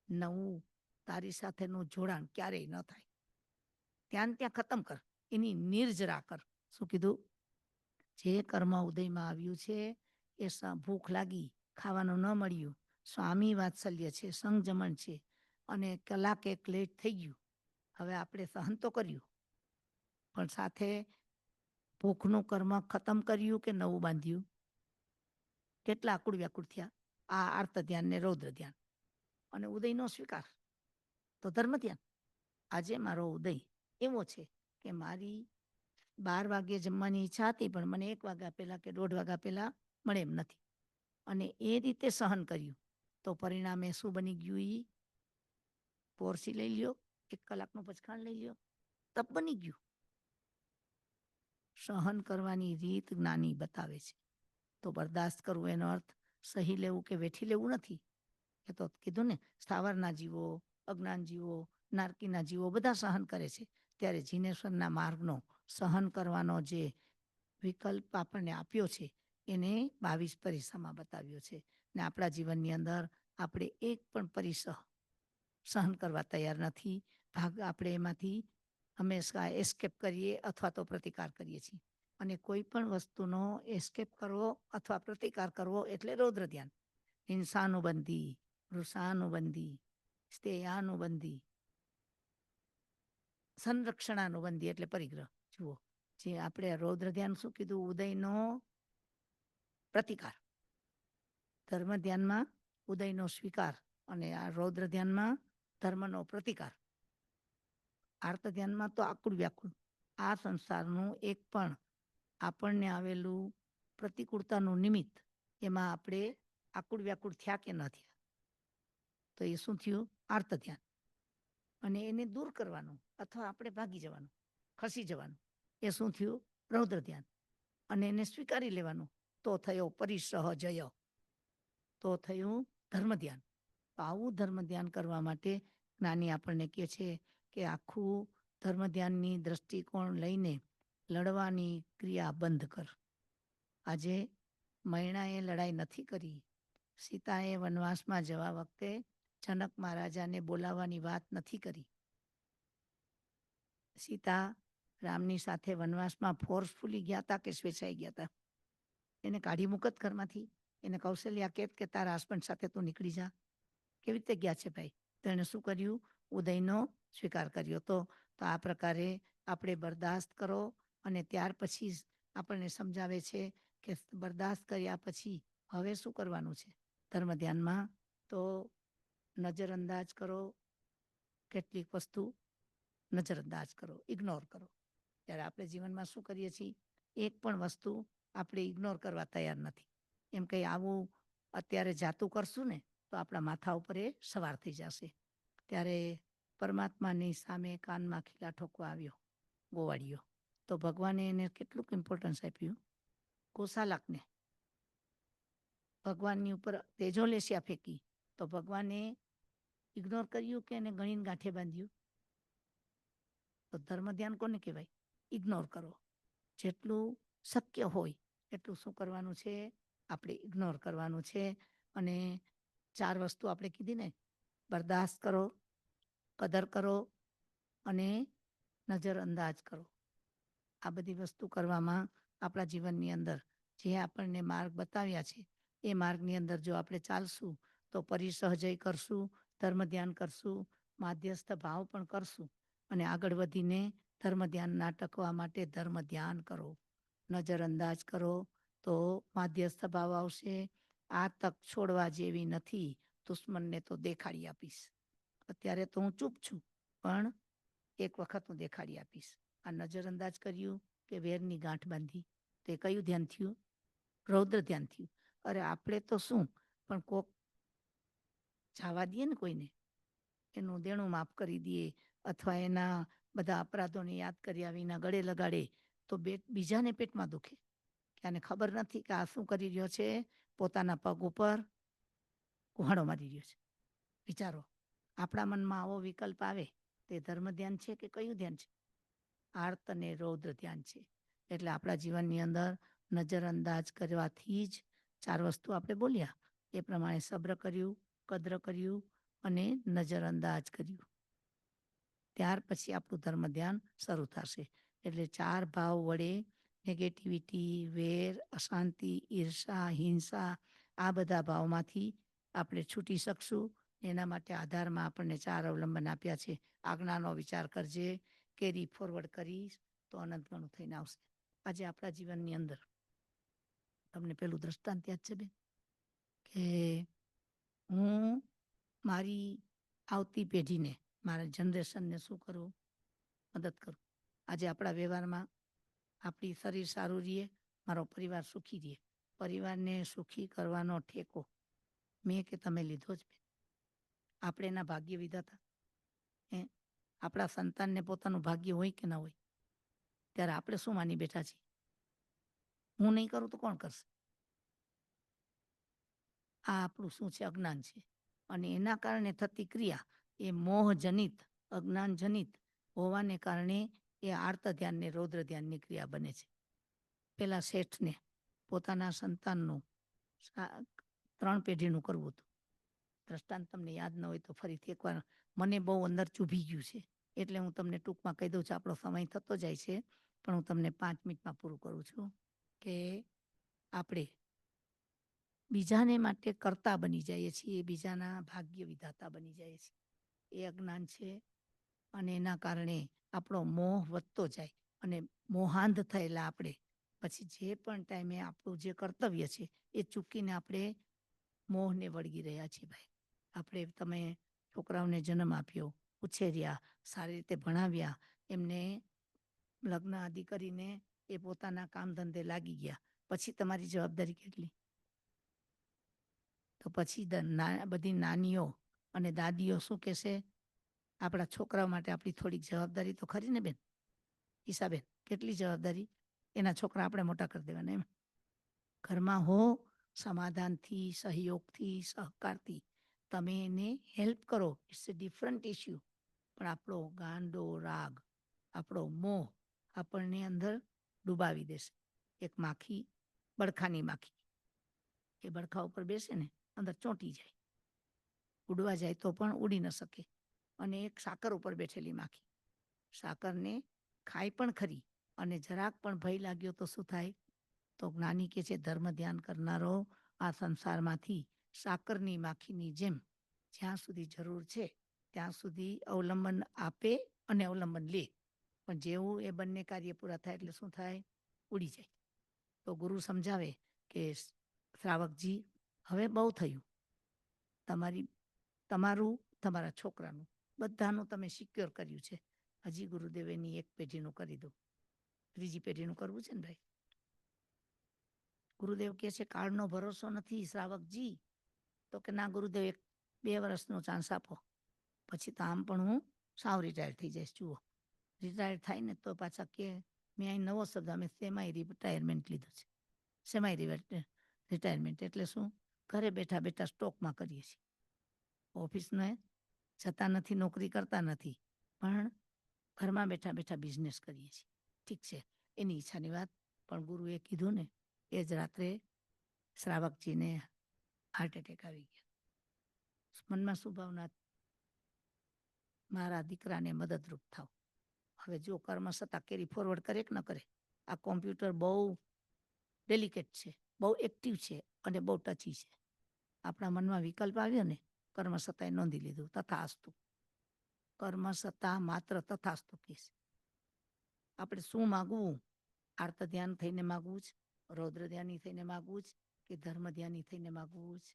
નવું તારી સાથેનું જોડાણ ક્યારેય ન થાય. ત્યાં ખતમ કર, એની નિર્જરા કર. શું કીધું? જે કર્મ ઉદયમાં આવ્યું છે એ ભૂખ લાગી, ખાવાનું ન મળ્યું, સ્વામી વાત્સલ્ય છે, સંજમણ છે, અને કલાક એક લેટ થઈ ગયું. હવે આપણે સહન તો કર્યું, પણ સાથે ભૂખનું કર્મ ખતમ કર્યું કે નવું બાંધ્યું? કેટલા આકુળ વ્યાકુળ થયા. આ આર્ત ધ્યાન ને રૌદ્ર ધ્યાન અને ઉદયનો સ્વીકાર તો ધર્મ ધ્યાન. આજે મારો ઉદય એવો છે કે મારી 12 વાગ્યે જમવાની ઈચ્છા હતી, પણ મને 1 વાગ્યા પહેલા કે 1:30 વાગ્યા પહેલા મળે એમ નથી. અને એ રીતે સહન કર્યું તો પરિણામે શું બની ગયું? પોરસી લઈ લ્યો, 1 કલાકનું પચખાણ લઈ લ્યો, તપ બની ગયું. સહન કરવાની રીત જ્ઞાની બતાવે છે. તો બરદાસ્ત કરવું એનો અર્થ સહી લેવું કે વેઠી લેવું નથી. એ તો કીધું ને, સ્થાવરના જીવો, અજ્ઞાન જીવો, નારકીના જીવો બધા સહન કરે છે. ત્યારે જીનેશ્વરના માર્ગનો સહન કરવાનો જે વિકલ્પ આપણને આપ્યો છે એને 22 પરીક્ષામાં બતાવ્યો છે. ને આપણા જીવનની અંદર આપણે એક પણ પરીક્ષા સહન કરવા તૈયાર નથી. આપણે એમાંથી હંમેશા એસ્કેપ કરીએ અથવા તો પ્રતિકાર કરીએ છીએ. અને કોઈ પણ વસ્તુનો એસ્કેપ કરવો અથવા પ્રતિકાર કરવો એટલે રૌદ્ર ધ્યાન. હિંસાનુબંધી, વૃષાનુબંધી, સ્તેયાનુબંધી, સંરક્ષણાનુબંધી એટલે પરિગ્રહ. જુઓ, જે આપણે રૌદ્ર ધ્યાન શું કીધું? ઉદયનો પ્રતિકાર. ધર્મ ધ્યાનમાં ઉદયનો સ્વીકાર અને આ રૌદ્ર ધ્યાનમાં ધર્મનો પ્રતિકાર. આર્ત ધ્યાનમાં તો આકુળ વ્યાકુળ. આ સંસારનું એક પણ આપણને આવેલું પ્રતિકૂળતાનું નિમિત્ત, એમાં આપણે આકુળ વ્યાકુળ થયા કે ન થયા, તો એ શું થયું? આર્ત ધ્યાન. અને એને દૂર કરવાનું અથવા આપણે ભાગી જવાનું, ખસી જવાનું, એ શું થયું? રૌદ્ર ધ્યાન. અને એને સ્વીકારી લેવાનું, તો થયો પરિસહ જય, તો થયું ધર્મ ધ્યાન. તો આવું ધર્મ ધ્યાન કરવા માટે જ્ઞાની આપણને કહે છે કે આખું ધર્મ ધ્યાનની દ્રષ્ટિકોણ લઈને લડવાની ક્રિયા બંધ કર. આજે મૈણાએ લડાઈ નથી કરી. સીતાએ વનવાસમાં જવા વખતે જનક મહારાજાને બોલાવવાની વાત નથી કરી. સીતા રામની સાથે વનવાસમાં ફોર્સફુલી ગયા હતા કે સ્વેચ્છાએ ગયા હતા? એને કાઢી મૂકત ઘરમાંથી. એને કૌશલ્યા કહેત કે તારા હસબન્ડ સાથે તું નીકળી જા. કેવી રીતે ગયા છે ભાઈ? તો એને શું કર્યું? ઉદયનો સ્વીકાર કર્યો. તો આ પ્રકારે આપણે બરદાસ્ત કરો. અને ત્યાર પછી આપણને સમજાવે છે કે બરદાસ્ત કર્યા પછી હવે શું કરવાનું છે ધર્મ ધ્યાનમાં? તો નજરઅંદાજ કરો. કેટલીક વસ્તુ નજરઅંદાજ કરો, ઇગ્નોર કરો. ત્યારે આપણે જીવનમાં શું કરીએ છીએ? એક પણ વસ્તુ આપણે ઇગ્નોર કરવા તૈયાર નથી. એમ કંઈ આવું અત્યારે જાતું કરશું ને તો આપણા માથા ઉપર એ સવાર થઈ જશે. ત્યારે પરમાત્માની સામે કાનમાં ખીલા ઠોકવા આવ્યો ગોવાળિયો. તો ભગવાને એને કેટલું ઇમ્પોર્ટન્સ આપ્યું? ગોસાલકને. ભગવાનની ઉપર તેજોલેશિયા ફેંકી તો ભગવાને ઇગ્નોર કર્યું કે એને ગણીને ગાંઠે બાંધ્યું? તો ધર્મ ધ્યાન કોને કહેવાય? ઇગ્નોર કરો. જેટલું શક્ય હોય એટલું શું કરવાનું છે? આપણે ઇગ્નોર કરવાનું છે. અને 4 વસ્તુ આપણે કીધી ને: બરદાસ્ત કરો, કદર કરો અને નજરઅંદાજ કરો. આ બધી વસ્તુ કરવામાં આપણા જીવનની અંદર જે આપણને માર્ગ બતાવ્યા છે એ માર્ગની અંદર જો આપણે ચાલશું તો પરિસહજય કરશું, ધર્મ ધ્યાન કરશું, માધ્યસ્થ ભાવ પણ કરશું અને આગળ વધીને ધર્મ ધ્યાનના ટકવા માટે ધર્મ ધ્યાન કરો, નજરઅંદાજ કરો તો માધ્યસ્થ ભાવ આવશે. આ તક છોડવા જેવી નથી, દુશ્મનને તો દેખાડી આપીશ. અત્યારે તો હું ચૂપ છું, પણ એક વખત હું દેખાડી આપીશ. આ નજરઅંદાજ કર્યું કે વેરની ગાંઠ બાંધી, તે કયું ધ્યાન થયું? રૌદ્ર ધ્યાન થયું. અરે આપણે તો શું, પણ કોક જવા દઈએ ને કોઈને, એનું દેણું માફ કરી દઈએ અથવા એના બધા અપરાધોને યાદ કર્યા વિના ગળે લગાડે તો બીજાને પેટમાં દુખે કે આને ખબર નથી કે આ શું કરી રહ્યો છે? પોતાના પગ ઉપર કુહાડો મારી રહ્યો છે. વિચારો, આપણા મનમાં આવો વિકલ્પ આવે તે ધર્મ ધ્યાન છે કે કયું ધ્યાન છે? આર્ત અને રૌદ્ર ધ્યાન છે. એટલે આપણા જીવનની અંદર નજરઅંદાજ કરવાથી જ 4 વસ્તુ આપણે બોલ્યા એ પ્રમાણે સબ્ર કર્યું, કદ્ર કર્યું અને નજરઅંદાજ કર્યું. ત્યાર પછી આપણું ધર્મ ધ્યાન શરૂ થશે. એટલે 4 ભાવ વડે નેગેટિવિટી, વેર, અશાંતિ, ઈર્ષા, હિંસા, આ બધા ભાવમાંથી આપણે છૂટી શકશું. એના માટે આધારમાં આપણને 4 અવલંબન આપ્યા છે. આજ્ઞાનો વિચાર કરજે, કેરી ફોરવર્ડ કરીશ તો અનંત ગણું થઈને આવશે. આજે આપણા જીવનની અંદર તમને પેલું દ્રષ્ટાંત યાદ છે બેન કે હું મારી આવતી પેઢીને, મારા જનરેશનને શું કરું? મદદ કરું. આજે આપણા વ્યવહારમાં આપણી શરીર સારું રહીએ, મારો પરિવાર સુખી રહે. પરિવારને સુખી કરવાનો ઠેકો મેં કે તમે લીધો જ બેન. આપણે એના ભાગ્ય વિધાતા. આપણા સંતાનને પોતાનું ભાગ્ય હોય કે ના હોય? ત્યારે આપણે શું માની બેઠા છીએ? હું નહીં કરું તો કોણ કરશે? આ આપણું શું છે? અજ્ઞાન છે. અને એના કારણે થતી ક્રિયા એ મોહજનિત, અજ્ઞાનજનિત હોવાને કારણે એ આર્ત ધ્યાનને રૌદ્ર ધ્યાનની ક્રિયા બને છે. પેલા શેઠને પોતાના સંતાનનું 3 પેઢીનું કરવું હતું. દ્રષ્ટાંત તમને યાદ ન હોય તો ફરીથી એકવાર, મને બહુ અંદર ચૂભી ગયું છે. એટલે હું તમને ટૂંકમાં કહી દઉં છું, આપણો સમય થતો જાય છે, પણ હું તમને 5 મિનિટમાં પૂરું કરું છું કે આપણે બીજાને માટે કર્તા બની જઈએ છીએ, બીજાના ભાગ્ય વિધાતા બની જઈએ છીએ. એ અજ્ઞાન છે અને એના કારણે આપણો મોહ વધતો જાય અને મોહાંધ થયેલા આપણે પછી જે પણ ટાઈમે આપણું જે કર્તવ્ય છે એ ચૂકીને આપણે મોહને વળગી રહ્યા છીએ ભાઈ. આપણે તમે છોકરાઓને જન્મ આપ્યો, ઉછેર્યા, સારી રીતે ભણાવ્યા, એમને લગ્ન આદિ કરીને એ પોતાના કામ ધંધે લાગી ગયા. પછી તમારી જવાબદારી કેટલી? તો પછી બધી નાનીઓ અને દાદીઓ શું કહેશે? આપણા છોકરાઓ માટે આપણી થોડીક જવાબદારી તો ખરી ને બેન? ઈશાબેન, કેટલી જવાબદારી? એના છોકરા આપણે મોટા કરી દેવાના એમ. ઘરમાં હો સમાધાનથી, સહયોગથી, સહકારથી તમે એને હેલ્પ કરો. It's a different issue. પણ આપણો ગાંડો રાગ, આપણો મોહ આપણને અંદર ડૂબાવી દેશે. એક માખી, બડખાની માખી, એ બડખા ઉપર બેસે ને અંદર ચોંટી જાય, ઉડવા જાય તો પણ ઉડી ન શકે. અને એક સાકર ઉપર બેઠેલી માખી, સાકરને ખાય પણ ખરી અને જરાક પણ ભય લાગ્યો તો શું થાય? તો જ્ઞાની કે છે ધર્મ ધ્યાન કરનારો આ સંસારમાંથી સાકરની માખીની જેમ જ્યાં સુધી જરૂર છે ત્યાં સુધી અવલંબન આપે અને અવલંબન લે. પણ જેવું એ બંને કાર્ય પૂરા થાય એટલે શું થાય? ઉડી જાય. તો ગુરુ સમજાવે કે શ્રાવકજી, હવે બહુ થયું. તમારું, તમારા છોકરાનું, બધાનું તમે સિક્યોર કર્યું છે. હજી ગુરુદેવેની એક પેઢીનું કરી દો. ત્રીજી પેઢીનું કરવું છે ને ભાઈ? ગુરુદેવ કહે છે કાળનો ભરોસો નથી શ્રાવકજી. તો કે ના ગુરુદેવ, 1-2 વર્ષનો ચાન્સ આપો, પછી તો આમ પણ હું સાવ રિટાયર થઈ જઈશ. જુઓ, રિટાયર થાય ને તો પાછા કે મેં અહીં નવો શબ્દ, અમે સેમાઈ રિટાયરમેન્ટ લીધું છે. સેમાઈ રિટાયરમેન્ટ એટલે શું? ઘરે બેઠા બેઠા સ્ટોકમાં કરીએ છીએ. ઓફિસને જતા નથી, નોકરી કરતા નથી, પણ ઘરમાં બેઠા બેઠા બિઝનેસ કરીએ છીએ. ઠીક છે, એની ઈચ્છાની વાત. પણ ગુરુએ કીધું ને એ જ રાત્રે શ્રાવકજીને હાર્ટ એટેક આવી ગયા. મનમાં શું ભાવના? મારા દીકરાને મદદરૂપ થાવ. હવે જો કર્મ સત્તા કેરી ફોરવર્ડ કરે કે ન કરે, આ કોમ્પ્યુટર બહુ ડેલિકેટ છે, બહુ એક્ટિવ છે અને બહુ ટચી છે. આપણા મનમાં વિકલ્પ આવ્યો ને, કર્મ સત્તાએ નોંધી લીધું, તથાસ્તુ. કર્મ સત્તા માત્ર તથાસ્તુ કહેશે. આપણે શું માગવું? આર્ત ધ્યાન થઈને માગવું જ, રૌદ્ર ધ્યાની થઈને માગવું જ, કે ધર્મ ધ્યાની થઈને માગવું જ?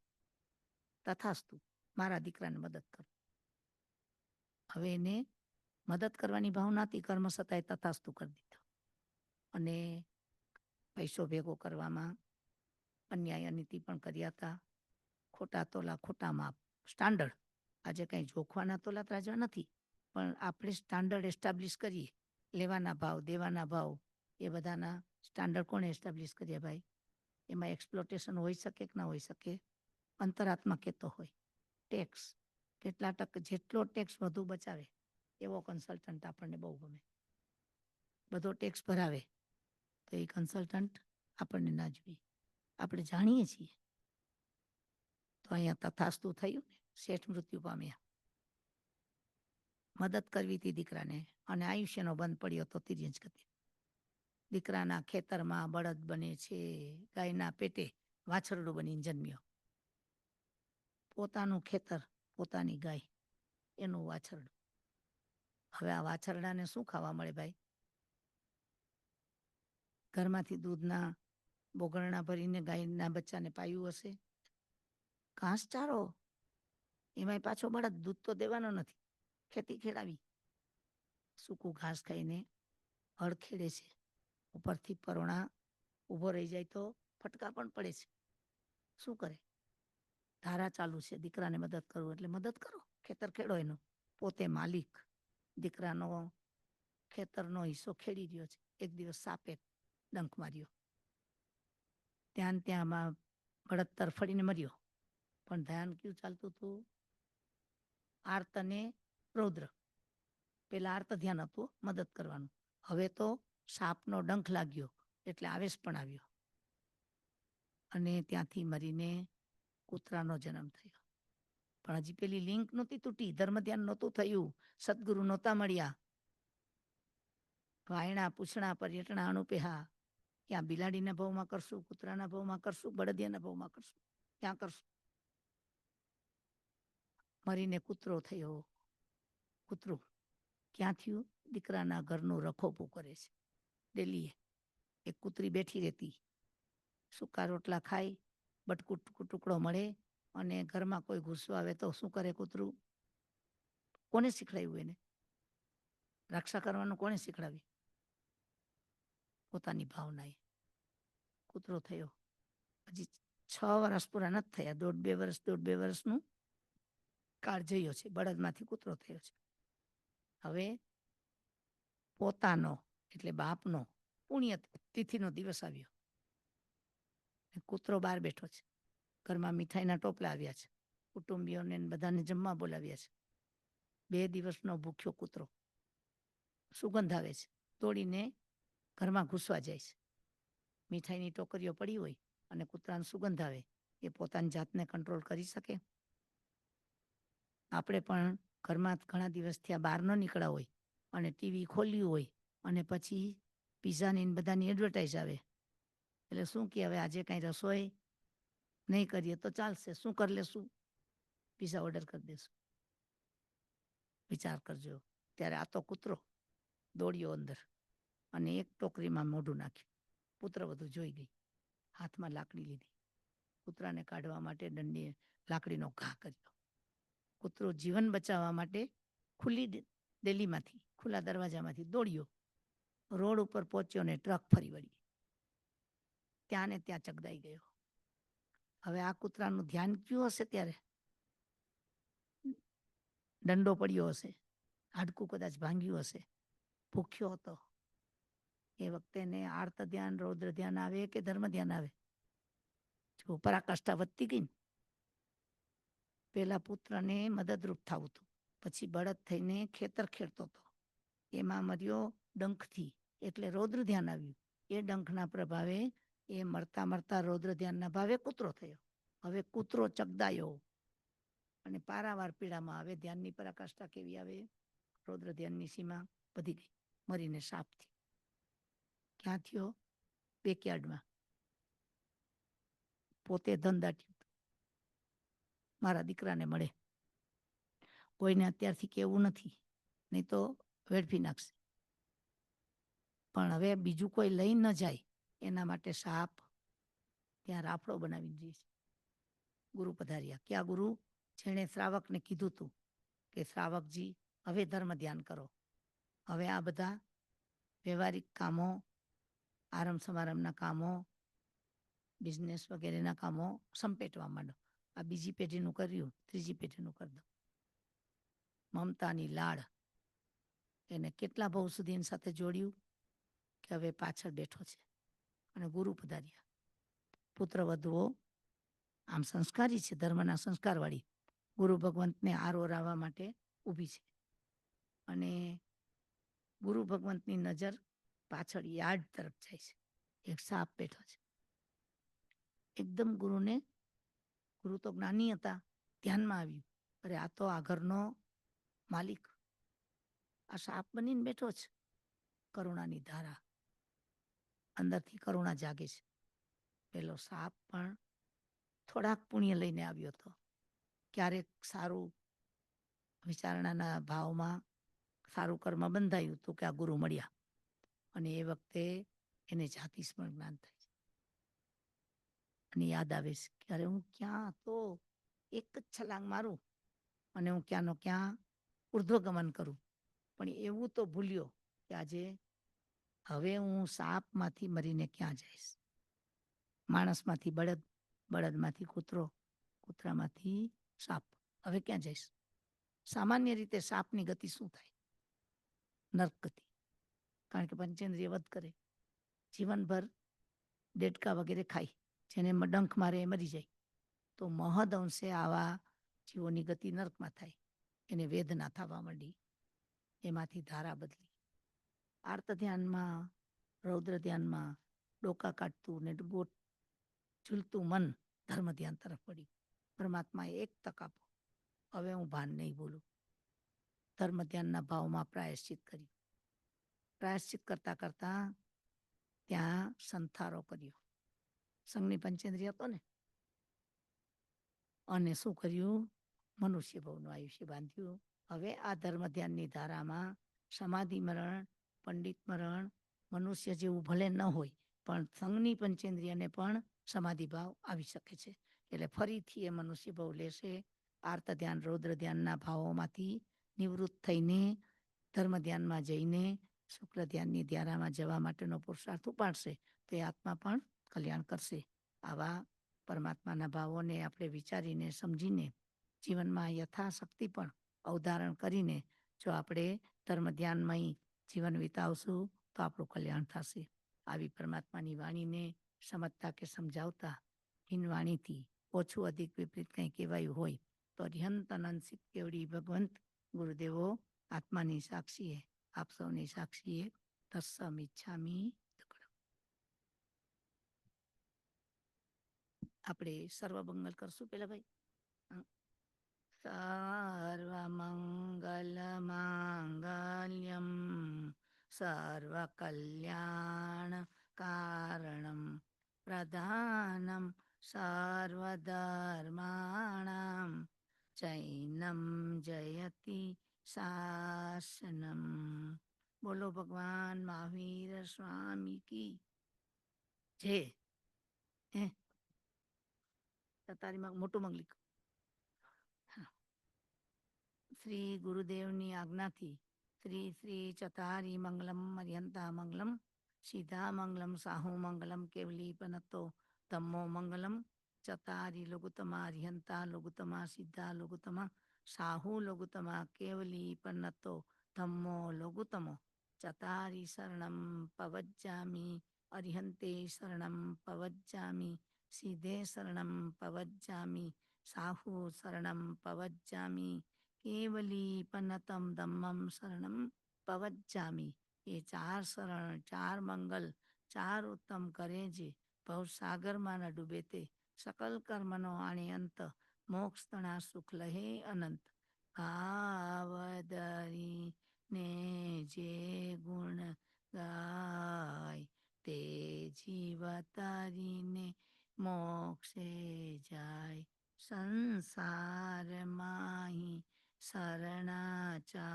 તથાસ્તુ, મારા દીકરાને મદદ કરો. હવે એને મદદ કરવાની ભાવના હતી, કર્મ સત્તાએ તથાસ્તુ કરી દીધો. અને પૈસો ભેગો કરવામાં અન્યાય અનીતિ પણ કર્યા હતા. ખોટા તોલા, ખોટા માપ, સ્ટાન્ડર્ડ. આજે કંઈ જોખવાના તોલા ત્રાજવા નથી, પણ આપણે સ્ટાન્ડર્ડ એસ્ટાબ્લિશ કરીએ. લેવાના ભાવ, દેવાના ભાવ, એ બધાના સ્ટાન્ડર્ડ કોણે એસ્ટાબ્લિશ કર્યા ભાઈ? એમાં એક્સપ્લોટેશન હોઈ શકે કે ના હોઈ શકે? અંતરાત્મા કહેતો હોય ટેક્સ કેટલા ટકા, જેટલો ટેક્સ વધુ બચાવે એવો કન્સલ્ટન્ટ આપણને બહુ ગમે. બધો ટેક્સ ભરાવે તો એ કન્સલ્ટન્ટ આપણને ના જોઈએ. આપણે જાણીએ છીએ. તો અહીંયા તથાસ્તુ થયું ને, શેઠ મૃત્યુ પામ્યા. મદદ કરવી હતી દીકરાને અને આયુષ્યનો બંધ પડ્યો તો તિર્યંજ ગતિ. દીકરાના ખેતરમાં બળદ બને છે, ગાયના પેટે વાછરડું બનીને જન્મ્યો. પોતાનું ખેતર, પોતાની ગાય, એનું વાછરડું. હવે આ વાછરડાને શું ખાવા મળે ભાઈ? ઘરમાંથી દૂધના બોગરણા ભરીને ગાયના બચ્ચાને પાયું હશે. ઘાસચારો, એમાંય પાછો બળદ, દૂધ તો દેવાનો નથી. ખેતી ખેડાવી, સૂકું ઘાસ ખાઈને હળ ખેડે છે. ઉપરથી પરોણા ઊભો રહી જાય તો ફટકા પણ પડે છે. શું કરે? ધારા ચાલુ છે, દીકરાને મદદ કરવું એટલે મદદ કરો, ખેતર ખેડો એનું. પોતે માલિક, દીકરાનો ખેતરનો હિસ્સો ખેડી રહ્યો છે. એક દિવસ સાપે ડંખ માર્યો, ત્યાંમાં બળદ તરફડીને મર્યો. પણ ધ્યાન કયું ચાલતું હતું? આર્ત અને રૌદ્ર. પેલા આર્ત ધ્યાન હતું, મદદ કરવાનું. હવે તો સાપનો ડંખ લાગ્યો એટલે આવેશ પણ આવ્યો અને ત્યાંથી મરીને કૂતરાનો જન્મ થયો. પણ હજી પેલી લિંક નહોતી તૂટી, ધર્મ ધ્યાન નહોતું થયું, સદગુરુ નહોતા મળ્યા. વાયણા પૂછણા પર્યટના અનુપેહા, ક્યાં બિલાડીના ભાવમાં કરશું, કૂતરાના ભાવમાં કરશું, બળદિયાના ભાવમાં કરશું, ક્યાં કરશું? મરીને કૂતરો થયો. કૂતરું ક્યાં થયું? દીકરાના ઘરનું રખોપું કરે છે. ડેલીએ એક કૂતરી બેઠી રહેતી, સૂકા રોટલા ખાય, બટકું ટુકડો મળે, અને ઘરમાં કોઈ ગુસ્સો આવે તો શું કરે કૂતરું? કોને શીખડાવ્યું એને? રક્ષા કરવાનું કોને શીખડાવ્યું? પોતાની ભાવનાએ. કૂતરો થયો, હજી 6 વર્ષ પૂરા નથી થયા, 1.5 વર્ષનું કાળજયો છે, બળદમાંથી કૂતરો થયો છે. હવે પોતાનો એટલે બાપનો પુણ્ય તિથિનો દિવસ આવ્યો, કૂતરો બહાર બેઠો છે, ઘરમાં મીઠાઈના ટોપલા આવ્યા છે, કુટુંબીઓને બધાને જમવા બોલાવ્યા છે. 2 દિવસનો ભૂખ્યો કૂતરો, સુગંધ આવે છે, દોડીને ઘરમાં ઘૂસવા જાય છે. મીઠાઈની ટોકરીઓ પડી હોય અને કૂતરાની સુગંધ આવે, એ પોતાની જાતને કંટ્રોલ કરી શકે? આપણે પણ ઘરમાં ઘણા દિવસ થયા બહાર ન નીકળ્યા હોય અને ટીવી ખોલ્યું હોય અને પછી પીઝાની બધાની એડવર્ટાઇઝ આવે, એટલે શું કે હવે આજે કાંઈ રસોઈ નહીં કરીએ તો ચાલશે, શું કરી લેશું? પીઝા ઓર્ડર કરી દેશું. વિચાર કરજો. ત્યારે આ તો કૂતરો દોડ્યો અંદર અને એક ટોકરીમાં મોઢું નાખ્યું. પુત્રવધુ જોઈ ગઈ, હાથમાં લાકડી લીધી, કૂતરાને કાઢવા માટે દંડીએ લાકડીનો ઘા કર્યો. કૂતરો જીવન બચાવવા માટે ખુલ્લી ડેલીમાંથી, ખુલ્લા દરવાજામાંથી દોડ્યો, રોડ ઉપર પહોંચ્યો ને ટ્રક ફરી વળી, ત્યાં ને ત્યાં ચગદાઈ ગયો. હવે આ કૂતરાનું ધ્યાન ક્યું હશે? ત્યારે દંડો પડ્યો હશે, હાડકું કદાચ ભાંગ્યું હશે, ભૂખ્યો હતો. એ વખતે એને આર્ત ધ્યાન, રૌદ્ર ધ્યાન આવે કે ધર્મ ધ્યાન આવે? જો પરાકાષ્ઠા વધતી ગઈ ને, પેલા પુત્રને મદદરૂપ થવું હતું, પછી બળદ થઈને ખેતર ખેડતો હતો, એમાં મર્યો ડંખથી, એટલે રૌદ્ર ધ્યાન આવ્યું. એ ડંખના પ્રભાવે એ મરતા મરતા રૌદ્ર ધ્યાનના ભાવે કૂતરો થયો. હવે કૂતરો ચગદાયો અને પારાવાર પીડામાં આવે. ધ્યાનની પરાકાષ્ઠા કેવી આવે? રૌદ્ર ધ્યાનની સીમા વધી ગઈ, મરીને સાપ થયો. ક્યાં થયો? બેકયાર્ડમાં. પોતે ધંધાટ્યું, મારા દીકરાને મળે. કોઈને અત્યારથી કેવું નથી, નહીં તો વેડફી નાખશે. પણ હવે બીજું કોઈ લઈ ન જાય એના માટે સાપ ત્યાં રાફડો બનાવીને જઈએ છે. ગુરુ પધાર્યા. ક્યાં ગુરુ? જેણે શ્રાવકને કીધું હતું કે શ્રાવકજી હવે ધર્મ ધ્યાન કરો, હવે આ બધા વ્યવહારિક કામો, આરંભ સમારંભના કામો, બિઝનેસ વગેરેના કામો સંપેટવા માંડો. આ બીજી પેઢીનું કર્યું, ત્રીજી પેઢીનું કરી દો. મમતાની લાડ એને કેટલા ભાવ સુધી એની સાથે જોડ્યું કે હવે પાછળ બેઠો છે. અને ગુરુ પધાર્યા. પુત્ર વધુઓ આમ સંસ્કારી છે, ધર્મના સંસ્કારવાળી, ગુરુ ભગવંતને આરોરાવવા માટે ઊભી છે. અને ગુરુ ભગવંતની નજર પાછળ યાર્ડ તરફ જાય છે. એક સાપ બેઠો છે. એકદમ ગુરુ તો જ્ઞાની હતા, ધ્યાનમાં આવ્યું, અરે આ તો આ ઘરનો માલિક આ સાપ બનીને બેઠો છે. કરુણાની ધારા, અંદરથી કરુણા જાગે છે. પેલો સાપ પણ થોડાક પુણ્ય લઈને આવ્યો હતો. ક્યારેક સારું વિચારણાના ભાવમાં સારું કર્મ બંધાયું તો કે આ ગુરુ મળ્યા, અને એ વખતે એને જાતિ સ્મરણ જ્ઞાન થાય છે. અને યાદ આવે છે કે અરે હું ક્યાં તો એક જ છલાંગ મારું અને હું ક્યાંનો ક્યાં ઉર્ધ્વગમન કરું. પણ એવું તો ભૂલ્યો કે આજે હવે હું સાપમાંથી મરીને ક્યાં જઈશ? માણસમાંથી બળદ, બળદમાંથી કૂતરો, કૂતરામાંથી સાપ, હવે ક્યાં જઈશ? સામાન્ય રીતે સાપની ગતિ શું થાય? નર્ક ગતિ. કારણ કે પંચેન્દ્રિય વધ કરે, જીવનભર દેડકા વગેરે ખાય, જેને ડંખ મારે એ મરી જાય. તો મહદ અંશે આવા જીવોની ગતિ નર્કમાં થાય. એને વેદના થવા માંડી, એમાંથી ધારા બદલી. આર્ત ધ્યાનમાં, રૌદ્ર ધ્યાનમાં ડોકા કાઢતું ને ઝૂલતું મન ધર્મ ધ્યાન તરફ વળ્યું. પરમાત્માએ એક તક આપો, હવે હું ભાન નહીં બોલું. ધર્મ ધ્યાનના ભાવમાં પ્રાયશ્ચિત કર્યું. પ્રાયશ્ચિત કરતા કરતા ત્યાં સંથારો કર્યો. સંઘની પંચેન્દ્રિય હતો ને, અને શું કર્યું? મનુષ્ય ભવનું આયુષ્ય બાંધ્યું. હવે આ ધર્મ ધ્યાનની ધારામાં સમાધિ મરણ, પંડિત મરણ, મનુષ્ય જેવું ભલે ન હોય પણ સંઘની પંચેન્દ્રિયને પણ સમાધિ ભાવ આવી શકે છે. એટલે ફરીથી એ મનુષ્ય ભાવ લેશે. આર્ત ધ્યાન, રૌદ્ર ધ્યાનના ભાવોમાંથી નિવૃત્ત થઈને ધર્મ ધ્યાનમાં જઈને શુક્લ ધ્યાનની ધારામાં જવા માટેનો પુરુષાર્થ ઉપાડશે તો એ આત્મા પણ કલ્યાણ કરશે. આવા પરમાત્માના ભાવોને આપણે વિચારીને સમજીને જીવનમાં યથાશક્તિ પણ અવધારણ કરીને જો આપણે ધર્મ ધ્યાનમય જીવન વિતાવશું તો આપણું કલ્યાણ થશે. આવી પરમાત્માની વાણીને સમજતા કે સમજાવતા હિન વાણીથી ઓછું અધિક વિપરીત કંઈ કહેવાયું હોય તો અર્યંત અનંત કેવડી ભગવંત ગુરુદેવો આત્માની સાક્ષીએ, આપ સૌની સાક્ષીએ તત્સમ ઈચ્છામી. આપણે સર્વમંગલ કરશું પેલા ભાઈ. સર્વમંગલ માંગલ્યમ સર્વકલ્યાણ કારણમ પ્રધાનમ સર્વધર્માણામ ચૈનમ જયતિ શાસનમ. બોલો ભગવાન મહાવીર સ્વામી કી જય. તારી મોટું મંગલિક. શ્રી ગુરુદેવની આજ્ઞાથી શ્રી શ્રી ચતારી મંગલમ અર્યંતા મંગલમ સીધા મંગલમ સાહુ મંગલમ કેવલી પનતો ધમ્મો મંગલમ ચતારી લઘુતમા અર્યંતા લઘુતમા સિદ્ધા લઘુતમા સાહુ લઘુતમા કેવલી પનતો ધમ્મો લઘુતમો ચતારી શરણમ પવજ્જામી અર્યંતે શરણમ પવજ્જામી સિદ્ધે શરણમ પવજ્જામી સાહુ શરણમ પવજ્જામી કેવલી પનતમ ધમ્મમ શરણમ પવજ્જામી. એ ચાર શરણ, ચાર મંગલ, ચાર ઉત્તમ કરે જે ભવસાગરમાં ન ડૂબે તે સકલ કર્મનો આણે અંત મોક્ષ તણા સુખ લહે અનંત. ભાવદરી ને જે ગુણ ગાય તે જીવ તરીને મોક્ષે જાય. સંસાર માહી શરણાચાર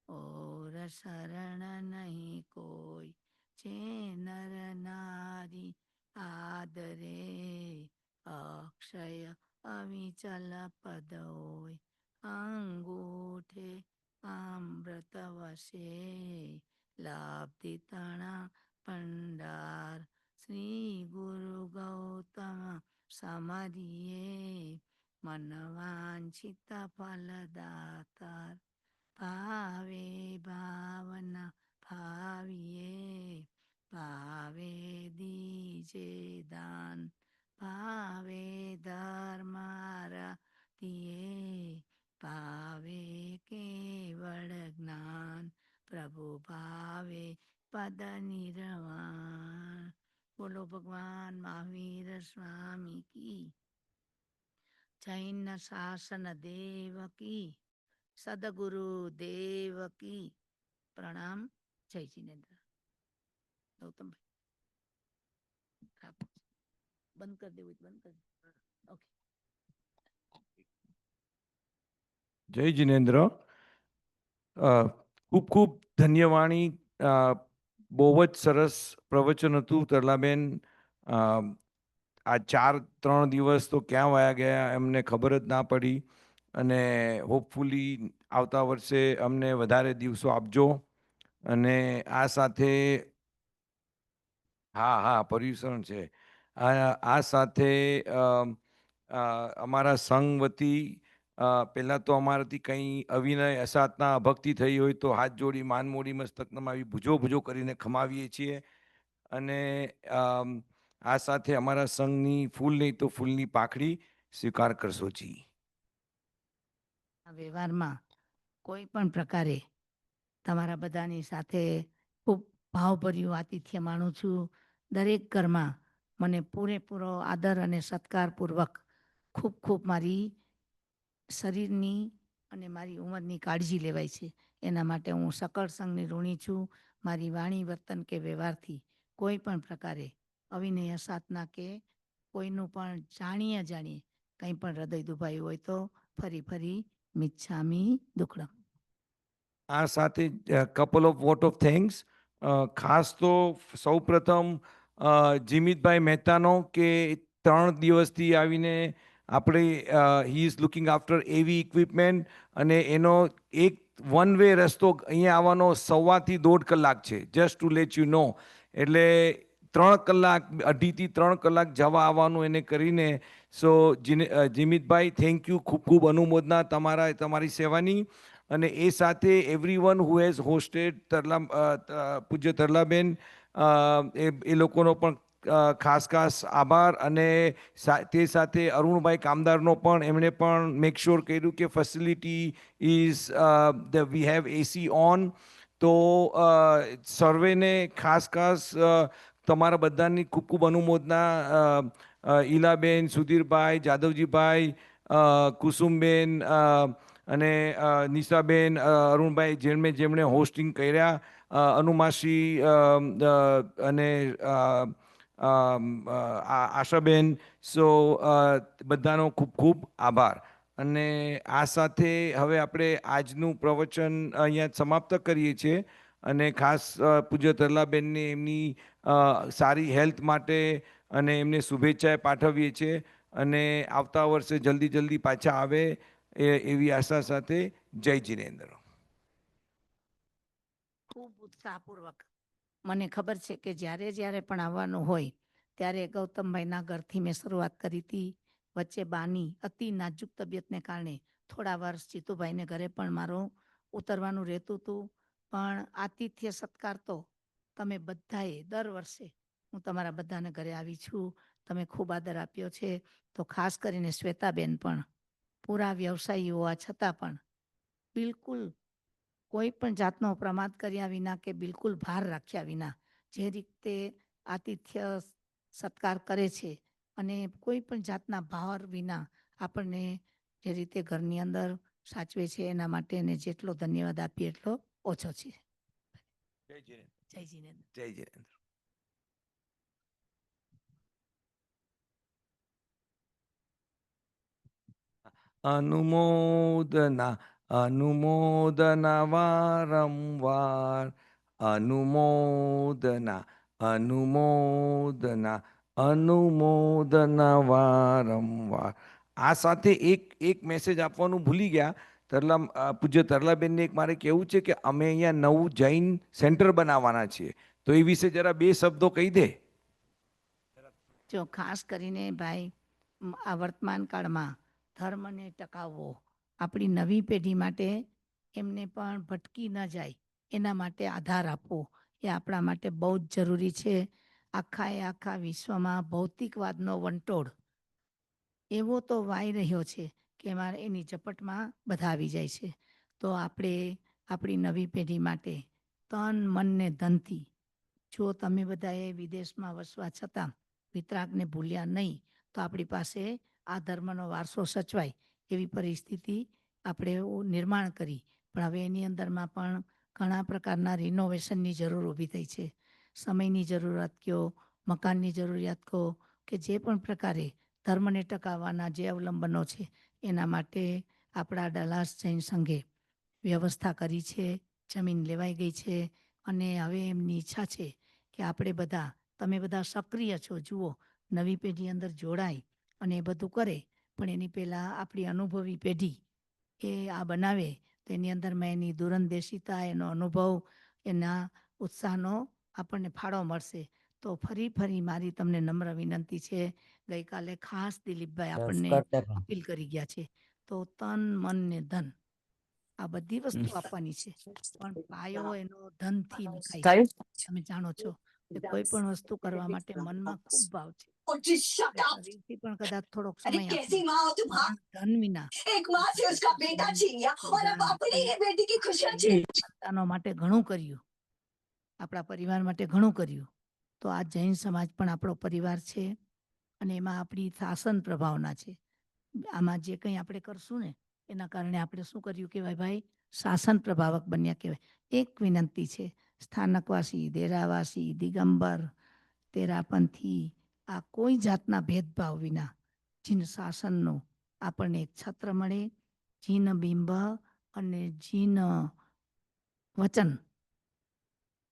ઓર શરણ નહીં કોઈ. જે નર નારી આદરે અક્ષય અવિચલ પદ હોય. અંગૂઠે અમૃત વસે લાભથી તણા ભંડાર. શ્રી ગુરુ ગૌતમ સમરિયે મનવાંછિત ફલદાતાર. ભાવે ભાવના ભાવીએ ભાવે દીજે દાન. ભાવે ધર્મારતીએ ભાવે કેવળ જ્ઞાન. પ્રભુ ભાવે પદ નિર્વાણ. બોલો ભગવાન મહાવીર સ્વામી કી. જૈન શાસન દેવ કી. સદગુરુ દેવ કી. પ્રણામ. જય જિનેન્દ્ર. ગૌતમભાઈ બંધ કરી દેવું, બંધ કરી. ઓકે. જય જિનેન્દ્ર. ખૂબ ખૂબ ધન્યવાણી. બહુ જ સરસ પ્રવચન હતું તરલાબેન. આ 3 દિવસ તો ક્યાં વાયા ગયા એમને ખબર જ ના પડી. અને હોપફુલી આવતા વર્ષે અમને વધારે દિવસો આપજો. અને આ સાથે હા પર્યુષણ છે. આ સાથે અમારા સંઘ વતી પહેલાં તો અમારાથી કંઈ અવિનય અસાધના અભક્તિ થઈ હોય તો હાથ જોડી માન મોડી મસ્તક નમાવી ભુજો ભુજો કરીને ખમાવીએ છીએ. અને આ સાથે અમારા સંઘની ફૂલ નહીં તો ફૂલની પાખડી સ્વીકાર કરશો જી. વ્યવહારમાં કોઈ પણ પ્રકારે તમારા બધાની સાથે ખૂબ ભાવભર્યું આતિથ્ય માનું છું. દરેક ઘરમાં મને પૂરેપૂરો આદર અને સત્કારપૂર્વક ખૂબ ખૂબ મારી શરીરની અને મારી ઉંમરની કાળજી લેવાય છે. એના માટે હું સકળ સંઘની ઋણી છું. મારી વાણી, વર્તન કે વ્યવહારથી કોઈ પણ પ્રકારે અવિનય સાધના કે કોઈનું પણ જાણીએ કંઈ પણ હૃદય દુભાયું હોય તો ફરી મિચ્છામી દુક્કડમ. આ સાથે couple of what of thanks. ખાસ તો સૌપ્રથમ જીમિતભાઈ મહેતાનો કે 3 દિવસથી આવીને આપણે હી ઇઝ લુકિંગ આફ્ટર એવી ઇક્વિપમેન્ટ, અને એનો એક વન વે રસ્તો અહીંયા આવવાનો 1.25 થી 1.5 કલાક છે, just to let you know. એટલે 3 કલાક, 2.5 થી 3 કલાક જવા આવવાનું એને કરીને. સો જીમિતભાઈ, થેન્ક યુ, ખૂબ ખૂબ અનુમોદના તમારી સેવાની. અને એ સાથે એવરીવન હુ હેઝ હોસ્ટેડ પૂજ્ય તરલાબેન, એ લોકોનો પણ ખાસ આભાર. અને તે સાથે અરુણભાઈ કામદારનો પણ, એમણે પણ મેક શ્યોર કર્યું કે facility is we have AC on. તો સર્વેને ખાસ તમારા બધાની ખૂબ ખૂબ અનુમોદના. ઈલાબેન, સુધીરભાઈ, જાદવજીભાઈ, કુસુમબેન, અને નિશાબેન, અરુણભાઈ, જેમણે હોસ્ટિંગ કર્યા, અનુમાસી, અને આશાબેન. સો બધાનો ખૂબ ખૂબ આભાર. અને આ સાથે હવે આપણે આજનું પ્રવચન અહીંયા સમાપ્ત કરીએ છીએ. અને ખાસ પૂજ્ય તરલાબેનને એમની સારી હેલ્થ માટે અને એમને શુભેચ્છાએ પાઠવીએ છીએ. અને આવતા વર્ષે જલ્દી પાછા આવે એવી આશા સાથે. જય જિનેન્દ્ર. ખૂબ ઉત્સાહપૂર્વક મને ખબર છે કે જ્યારે પણ આવવાનું હોય ત્યારે ગૌતમભાઈના ઘરથી મેં શરૂઆત કરી હતી. વચ્ચે બાની અતિ નાજુક તબિયતને કારણે થોડા વર્ષ જીતુભાઈને ઘરે પણ મારું ઉતરવાનું રહેતું હતું. પણ આતિથ્ય સત્કાર તો તમે બધાએ દર વર્ષે હું તમારા બધાને ઘરે આવી છું. તમે ખૂબ આદર આપ્યો છે. તો ખાસ કરીને શ્વેતાબેન પણ પૂરા વ્યવસાયી હોવા છતાં પણ બિલકુલ કોઈ પણ જાતનો પ્રમાદ કર્યા વિના કે બિલકુલ ભાર રાખ્યા વિના જે રીતે આતિથ્ય સત્કાર કરે છે અને કોઈ પણ જાતના ભાર વિના આપણને જે રીતે ઘરની અંદર સાચવે છે, એના માટે એને જેટલો ધન્યવાદ આપીએ એટલો ઓછો છે. જય જિનેન્દ્ર. જય જીનેન્દ્ર. જય જિનેન્દ્ર. અનુમોદના વારંવાર. અનુમોદના વારંવાર. આ સાથે એક મેસેજ આપવાનું ભૂલી ગયા. પૂજ્ય તરલાબેનને એક મારે કહેવું છે કે અમે અહીંયા નવું જૈન સેન્ટર બનાવવાના છીએ. તો એ વિશે જરા 2 શબ્દો કહી દે. જો ખાસ કરીને ભાઈ આ વર્તમાન કાળમાં ધર્મને ટકાવવો, આપણી નવી પેઢી માટે એમને પણ ભટકી ન જાય એના માટે આધાર આપવો એ આપણા માટે બહુ જ જરૂરી છે. આખા વિશ્વમાં ભૌતિકવાદનો વંટોળ એવો તો વાઈ રહ્યો છે કે એની ઝપટમાં બધા આવી જાય છે. તો આપણે આપણી નવી પેઢી માટે તન, મન ને ધનથી, જો તમે બધાએ વિદેશમાં વસવા છતાં વિતરાગને ભૂલ્યા નહીં, તો આપણી પાસે આ ધર્મનો વારસો સચવાય એવી પરિસ્થિતિ આપણે નિર્માણ કરી. પણ હવે એની અંદરમાં પણ ઘણા પ્રકારના રિનોવેશનની જરૂર ઊભી થઈ છે. સમયની જરૂરિયાત કહો, મકાનની જરૂરિયાત કહો, કે જે પણ પ્રકારે ધર્મને ટકાવવાના જે અવલંબનો છે એના માટે આપણા ડલાસ જૈન સંઘે વ્યવસ્થા કરી છે. જમીન લેવાઈ ગઈ છે અને હવે એમની ઈચ્છા છે કે આપણે બધા, તમે બધા સક્રિય છો, જુઓ નવી પેઢી અંદર જોડાય અને એ બધું કરે. પણ એની પહેલાં આપણી અનુભવી પેઢી એ આ બનાવે તો એની અંદરમાં એની દૂરંદેશિતા, એનો અનુભવ, એના ઉત્સાહનો આપણને ફાળો મળશે. તો ફરી મારી તમને નમ્ર વિનંતી છે. ગઈકાલે ખાસ દિલીપભાઈ આપણને અપીલ કરી ગયા છે. તો તન, મન ને ધન આ બધી વસ્તુ આપવાની છે, પણ પાયો એનો ધનથી નખાય છે. તમે જાણો છો કે કોઈ પણ વસ્તુ કરવા માટે મનમાં ખૂબ ભાવ છે. શરીરથી પણ કદાચ થોડોક સમય આપવો, પણ ધન વિના સંતાનો માટે ઘણું કર્યું, આપણા પરિવાર માટે ઘણું કર્યું. તો આ જૈન સમાજ પણ આપણો પરિવાર છે અને એમાં આપણી શાસન પ્રભાવના છે. આમાં જે કંઈ આપણે કરશું ને એના કારણે આપણે શું કર્યું કહેવાય ભાઈ, શાસન પ્રભાવક બન્યા કહેવાય. એક વિનંતી છે, સ્થાનકવાસી, દેરાવાસી, દિગંબર, તેરાપંથી, આ કોઈ જાતના ભેદભાવ વિના જીન શાસનનો આપણને એક છત્ર મળે. જીન બિંબ અને જીન વચન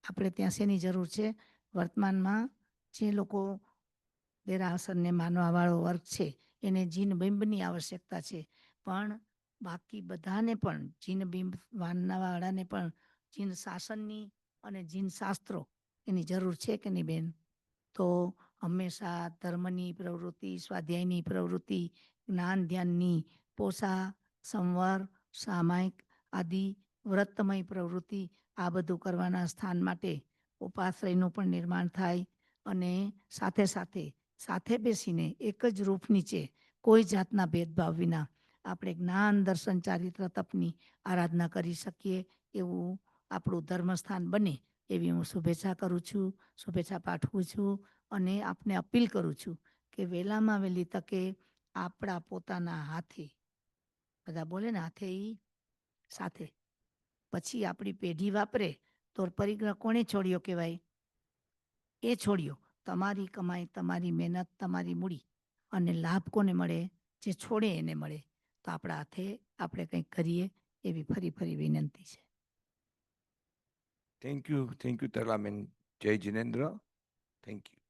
આપણે ત્યાં શેની જરૂર છે? વર્તમાનમાં જે લોકો દેરાસરને માનવાવાળો વર્ગ છે એને જીન બિંબની આવશ્યકતા છે, પણ બાકી બધાને પણ જીન બિંબ માનવાવાળાને પણ જીન શાસનની અને જીન શાસ્ત્રો એની જરૂર છે કે નહીં બેન? તો હંમેશા ધર્મની પ્રવૃત્તિ, સ્વાધ્યાયની પ્રવૃત્તિ, જ્ઞાન ધ્યાનની, પોષા, સંવર, સામાયિક આદિ વ્રતમય પ્રવૃત્તિ, આ બધું કરવાના સ્થાન માટે ઉપાશ્રયનું પણ નિર્માણ થાય અને સાથે સાથે સાથે બેસીને એક જ રૂફ નીચે કોઈ જાતના ભેદભાવ વિના આપણે જ્ઞાન દર્શન ચારિત્ર તપની આરાધના કરી શકીએ, એવું આપણું ધર્મસ્થાન બને એવી હું શુભેચ્છા કરું છું, શુભેચ્છા પાઠવું છું અને આપને અપીલ કરું છું કે વહેલામાં વહેલી તકે આપણા પોતાના હાથે, બધા બોલે ને હાથે ઈ સાથે, પછી આપણી પેઢી વાપરે તો પરિગ્રહ કોણે છોડ્યો કહેવાય? એ છોડ્યો. તમારી કમાઈ, તમારી મહેનત, તમારી મૂડી અને લાભ કોને મળે? જે છોડે એને મળે. તો આપણા હાથે આપણે કંઈક કરીએ એવી ફરી વિનંતી છે. Thank you, તરલાબેન. જય જિનેન્દ્ર. Thank you.